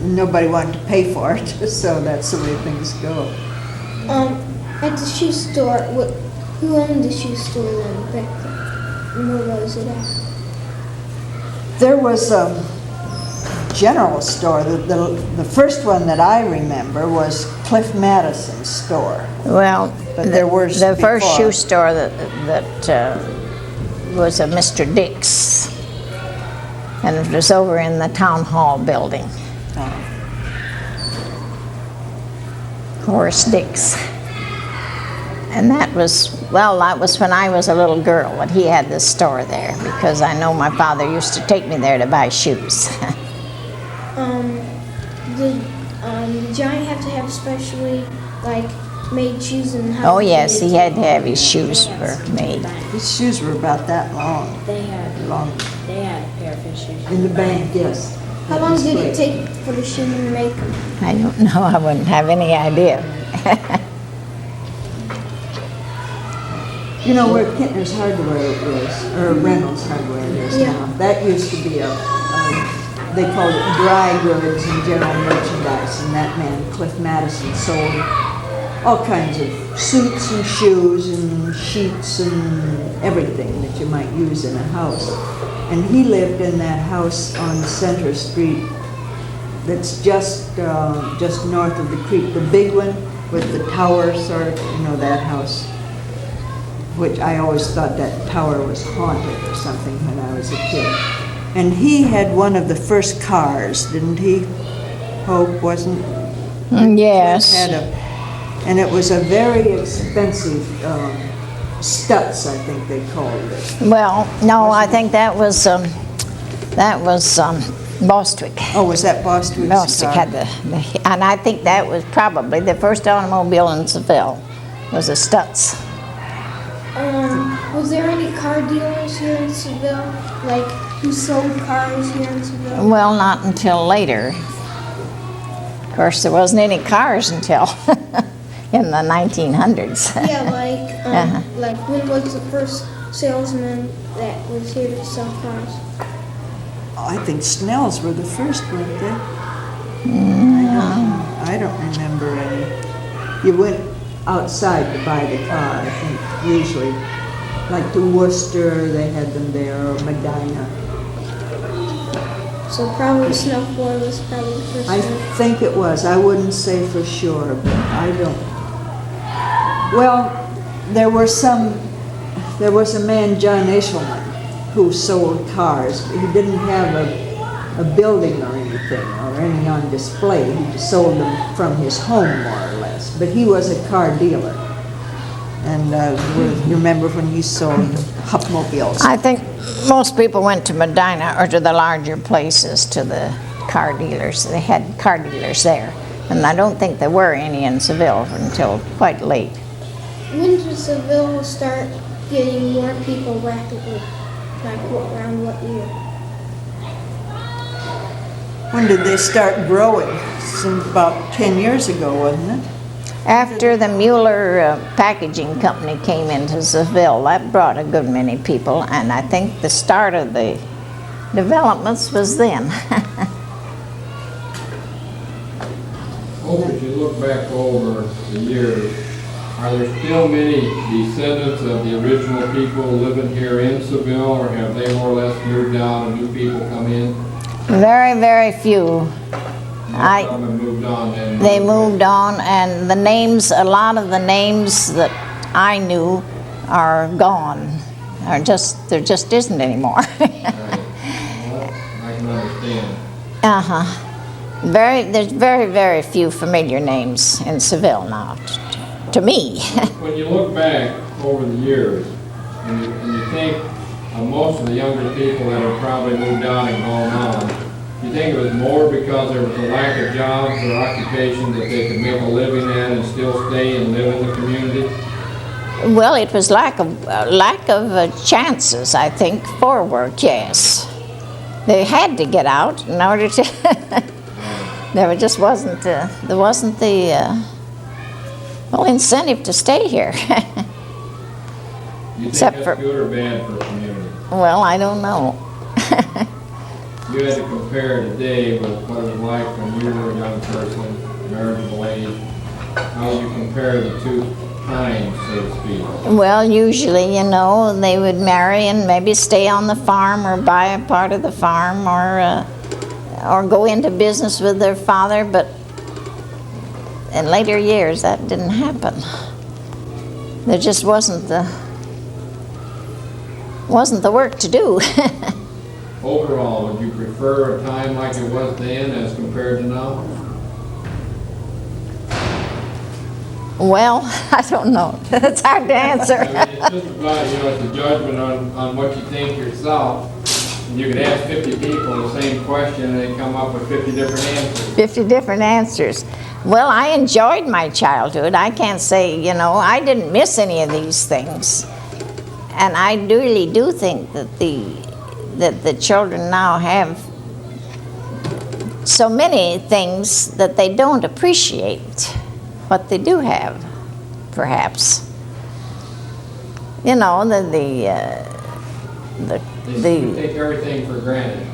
[SPEAKER 1] nobody wanted to pay for it, so that's the way things go.
[SPEAKER 5] At the shoe store, who owned the shoe store then back then? And where was it at?
[SPEAKER 1] There was a general store. The first one that I remember was Cliff Madison's store.
[SPEAKER 2] Well,
[SPEAKER 1] But there were
[SPEAKER 2] the first
[SPEAKER 1] before.
[SPEAKER 2] shoe store that was a Mr. Dick's, and it was over in the town hall building. Horace Dix. And that was when I was a little girl, when he had this store there, because I know my father used to take me there to buy shoes.
[SPEAKER 5] Did Johnny have to have specially, like, made shoes and how?
[SPEAKER 2] Oh yes, he had to have his shoes were made.
[SPEAKER 1] His shoes were about that long.
[SPEAKER 6] They had
[SPEAKER 1] Long.
[SPEAKER 6] a pair of his shoes.
[SPEAKER 1] In the bank, yes.
[SPEAKER 5] How long did it take for the shoe to make them?
[SPEAKER 2] I don't know, I wouldn't have any idea.
[SPEAKER 1] You know where Kittner's Hardware is, or Reynolds Hardware is
[SPEAKER 5] Yeah.
[SPEAKER 1] now? That used to be they called it dry goods and general merchandise, and that man, Cliff Madison, sold all kinds of suits and shoes and sheets and everything that you might use in a house. And he lived in that house on Center Street that's just north of the creek, the big one with the tower sort of, you know, that house, which I always thought that tower was haunted or something when I was a kid. And he had one of the first cars, didn't he? Hope, wasn't?
[SPEAKER 2] Yes.
[SPEAKER 1] Had a, and it was a very expensive Stutz, I think they called it.
[SPEAKER 2] Well, no, I think that was Bostwick.
[SPEAKER 1] Oh, was that Bostwick's
[SPEAKER 2] Bostwick
[SPEAKER 1] car?
[SPEAKER 2] had and I think that was probably the first automobile in Seville, was a Stutz.
[SPEAKER 5] Was there any car dealers here in Seville? Like, who sold cars here in Seville?
[SPEAKER 2] Well, not until later. Of course, there wasn't any cars until in the 1900s.
[SPEAKER 5] Yeah,
[SPEAKER 2] Uh-huh.
[SPEAKER 5] like when was the first salesman that was here to sell cars?
[SPEAKER 1] I think Snell's were the first, weren't they? I don't remember any. You went outside to buy the car, I think, usually. Like to Worcester, they had them there, or Medina.
[SPEAKER 5] So probably Snowford was probably the first
[SPEAKER 1] I
[SPEAKER 5] one.
[SPEAKER 1] think it was. I wouldn't say for sure, but I don't. Well, there was a man, John Eshelman, who sold cars. He didn't have a building or anything, or any on display. He just sold them from his home, more or less. But he was a car dealer. And you remember when he sold Hupmobiles?
[SPEAKER 2] I think most people went to Medina or to the larger places, to the car dealers. They had car dealers there. And I don't think there were any in Seville until quite late.
[SPEAKER 5] When did Seville start getting more people rapidly? Like around what year?
[SPEAKER 1] When did they start growing? Since about 10 years ago, wasn't it?
[SPEAKER 2] After the Mueller packaging company came into Seville, that brought a good many people, and I think the start of the developments was then.
[SPEAKER 3] Hope, as you look back over the years, are there still many descendants of the original people living here in Seville, or have they more or less moved out and new people come in?
[SPEAKER 2] Very, very few.
[SPEAKER 3] Some have moved on then.
[SPEAKER 2] They moved on, and the names, a lot of the names that I knew are gone. There just isn't anymore.
[SPEAKER 3] Right. Well, I can understand.
[SPEAKER 2] Uh-huh. There's very, very few familiar names in Seville now, to me.
[SPEAKER 3] When you look back over the years, and you think of most of the younger people that have probably moved out and gone on, do you think it was more because there was a lack of jobs or occupations that they could make a living at and still stay and live in the community?
[SPEAKER 2] Well, it was lack of chances, I think, for work. Yes, they had to get out in order to. There just wasn't the incentive to stay here.
[SPEAKER 3] Do you
[SPEAKER 2] Except
[SPEAKER 3] think
[SPEAKER 2] for-
[SPEAKER 3] that's good or bad for the community?
[SPEAKER 2] Well, I don't know.
[SPEAKER 3] You had to compare today with what it was like when you were a young person, marriageable age. How would you compare the two times, so to speak?
[SPEAKER 2] Well, usually, they would marry and maybe stay on the farm or buy a part of the farm or go into business with their father, but in later years that didn't happen. There just wasn't the work to do.
[SPEAKER 3] Overall, would you prefer a time like it was then as compared to now?
[SPEAKER 2] Well, I don't know. That's hard to answer.
[SPEAKER 3] I mean, it's just about, it's a judgment on what you think yourself. And you could ask 50 people the same question and they come up with 50 different answers.
[SPEAKER 2] 50 different answers. Well, I enjoyed my childhood. I can't say, I didn't miss any of these things. And I really do think that the children now have so many things that they don't appreciate what they do have, perhaps.
[SPEAKER 3] They take everything for granted.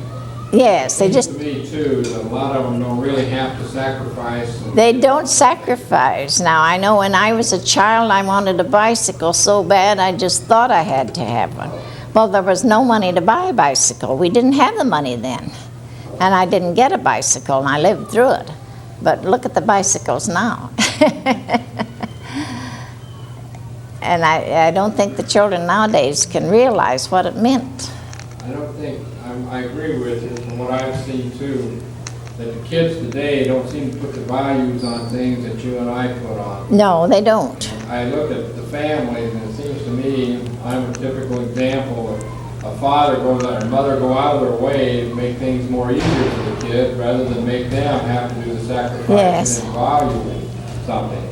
[SPEAKER 2] Yes, they just,
[SPEAKER 3] To me too, that a lot of them don't really have to sacrifice.
[SPEAKER 2] they don't sacrifice. Now, I know when I was a child, I wanted a bicycle so bad, I just thought I had to have one. Well, there was no money to buy a bicycle. We didn't have the money then. And I didn't get a bicycle, and I lived through it. But look at the bicycles now. And I don't think the children nowadays can realize what it meant.
[SPEAKER 3] I don't think, I agree with you from what I've seen too, that the kids today don't seem to put the values on things that you and I put on.
[SPEAKER 2] No, they don't.
[SPEAKER 3] I look at the families and it seems to me, I'm a typical example of a father goes out, or mother go out of their way to make things more easier for the kid rather than make them have to do the sacrifice
[SPEAKER 2] Yes.
[SPEAKER 3] and value something.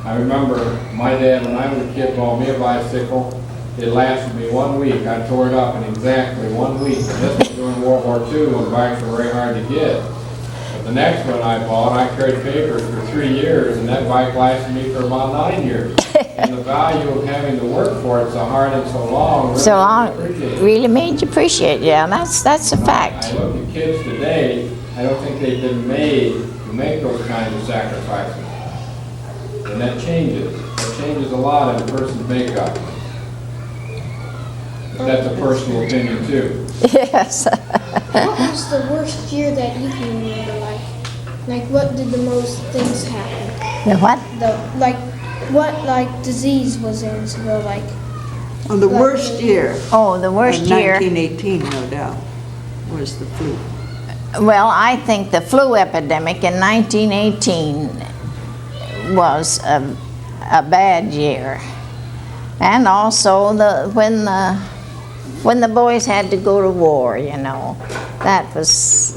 [SPEAKER 3] I remember my dad, when I was a kid, bought me a bicycle. It lasted me 1 week. I tore it up in exactly 1 week. And this was during World War II when bikes were very hard to get. But the next one I bought, I carried papers for 3 years, and that bike lasted me for about 9 years. And the value of having to work for it so hard and so long really
[SPEAKER 2] So long,
[SPEAKER 3] appreciate it.
[SPEAKER 2] really made you appreciate, yeah, that's a fact.
[SPEAKER 3] I look at kids today, I don't think they've been made to make those kinds of sacrifices. And that changes. That changes a lot in a person's makeup. But that's a personal opinion too.
[SPEAKER 2] Yes.
[SPEAKER 5] What was the worst year that you can remember? Like what did the most things happen?
[SPEAKER 2] The what?
[SPEAKER 5] What disease was there in Seville?
[SPEAKER 1] Well, the worst year,
[SPEAKER 2] Oh, the worst year.
[SPEAKER 1] 1918, no doubt, was the flu.
[SPEAKER 2] Well, I think the flu epidemic in 1918 was a bad year. And also when the boys had to go to war, that was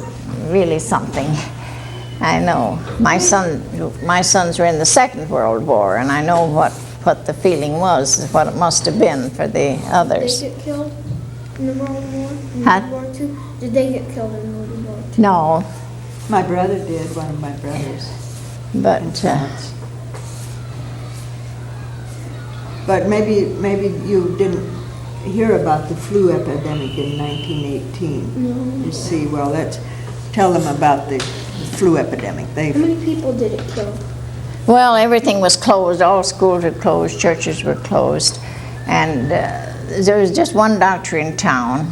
[SPEAKER 2] really something. I know. My sons were in the Second World War, and I know what the feeling was, what it must have been for the others.
[SPEAKER 5] Did they get killed in the World War? In
[SPEAKER 2] Huh?
[SPEAKER 5] World War II? Did they get killed in World War II?
[SPEAKER 2] No,
[SPEAKER 1] My brother did, one of my brothers.
[SPEAKER 2] but
[SPEAKER 1] But maybe you didn't hear about the flu epidemic in 1918.
[SPEAKER 5] No.
[SPEAKER 1] You see, well, tell them about the flu epidemic.
[SPEAKER 5] How many people did it kill?
[SPEAKER 2] well, everything was closed. All schools were closed. Churches were closed, and there was just one doctor in town,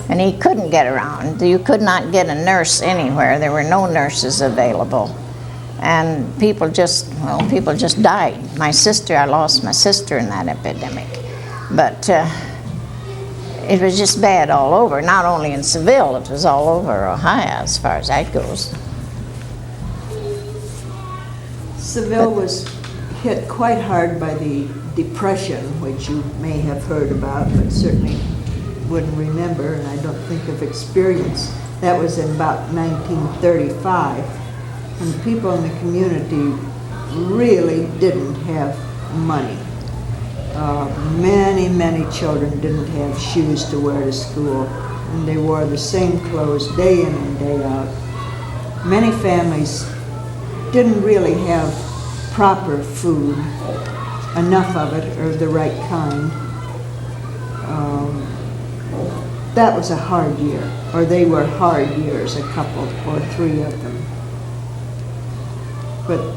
[SPEAKER 2] and he couldn't get around. You could not get a nurse anywhere. There were no nurses available. And people just died. I lost my sister in that epidemic. But it was just bad all over, not only in Seville, it was all over Ohio as far as that goes.
[SPEAKER 1] Seville was hit quite hard by the Depression, which you may have heard about, but certainly wouldn't remember, and I don't think have experienced. That was in about 1935. And people in the community really didn't have money. Many children didn't have shoes to wear to school, and they wore the same clothes day in and day out. Many families didn't really have proper food, enough of it, or the right kind. That was a hard year, or they were hard years, a couple or three of them. But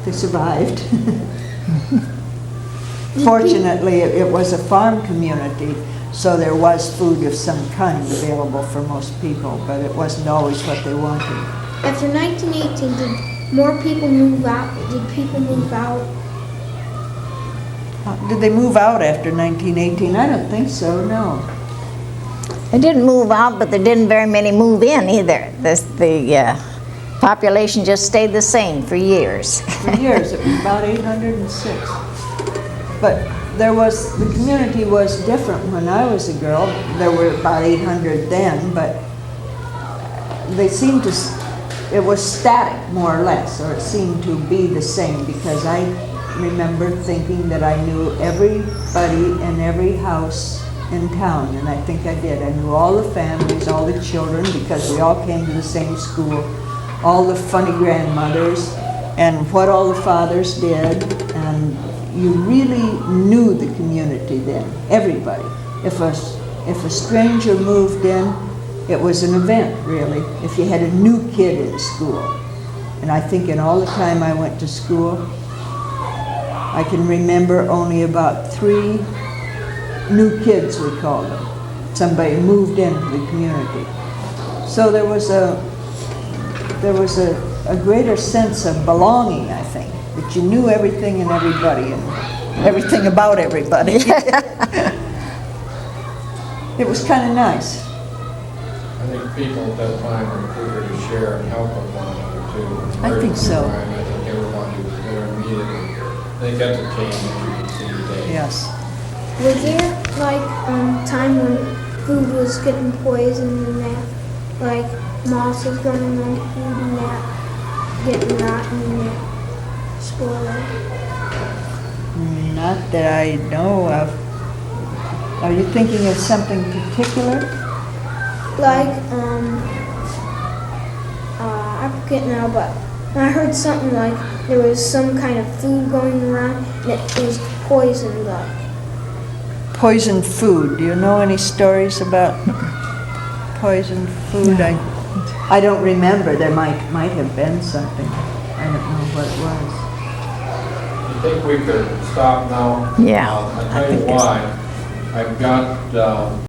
[SPEAKER 1] they survived. Fortunately, it was a farm community, so there was food of some kind available for most people, but it wasn't always what they wanted.
[SPEAKER 5] After 1918, did more people move out? Did people move out?
[SPEAKER 1] Did they move out after 1918? I don't think so, no.
[SPEAKER 2] They didn't move out, but there didn't very many move in either. Population just stayed the same for years.
[SPEAKER 1] For years, it was about 806. But the community was different when I was a girl. There were about 800 then, but they seemed to, it was static more or less, or it seemed to be the same, because I remember thinking that I knew everybody in every house in town, and I think I did. I knew all the families, all the children, because we all came to the same school, all the funny grandmothers, and what all the fathers did, and you really knew the community then, everybody. If a stranger moved in, it was an event, really, if you had a new kid in school. And I think in all the time I went to school, I can remember only about 3 new kids, we called them. Somebody moved into the community. So there was a greater sense of belonging, I think, that you knew everything and everybody and everything about everybody. It was kind of nice.
[SPEAKER 3] I think people at that time were eager to share and help with one another too.
[SPEAKER 1] I think so.
[SPEAKER 3] I think everybody was there immediately. I think that's a change that you can see today.
[SPEAKER 1] Yes.
[SPEAKER 5] Was there like time when food was getting poisoned and that, like moss was going on food and that, getting rotten and that, spoiling?
[SPEAKER 1] Not that I know of. Are you thinking of something particular?
[SPEAKER 5] Like I forget now, but I heard something like there was some kind of food going around and it was poisoned up.
[SPEAKER 1] Poisoned food. Do you know any stories about poisoned food? I don't remember. There might have been something. I don't know what it was.
[SPEAKER 3] You think we could stop now?
[SPEAKER 2] Yeah,
[SPEAKER 3] I'll
[SPEAKER 2] I
[SPEAKER 3] tell you
[SPEAKER 2] think there's-
[SPEAKER 3] why. I've got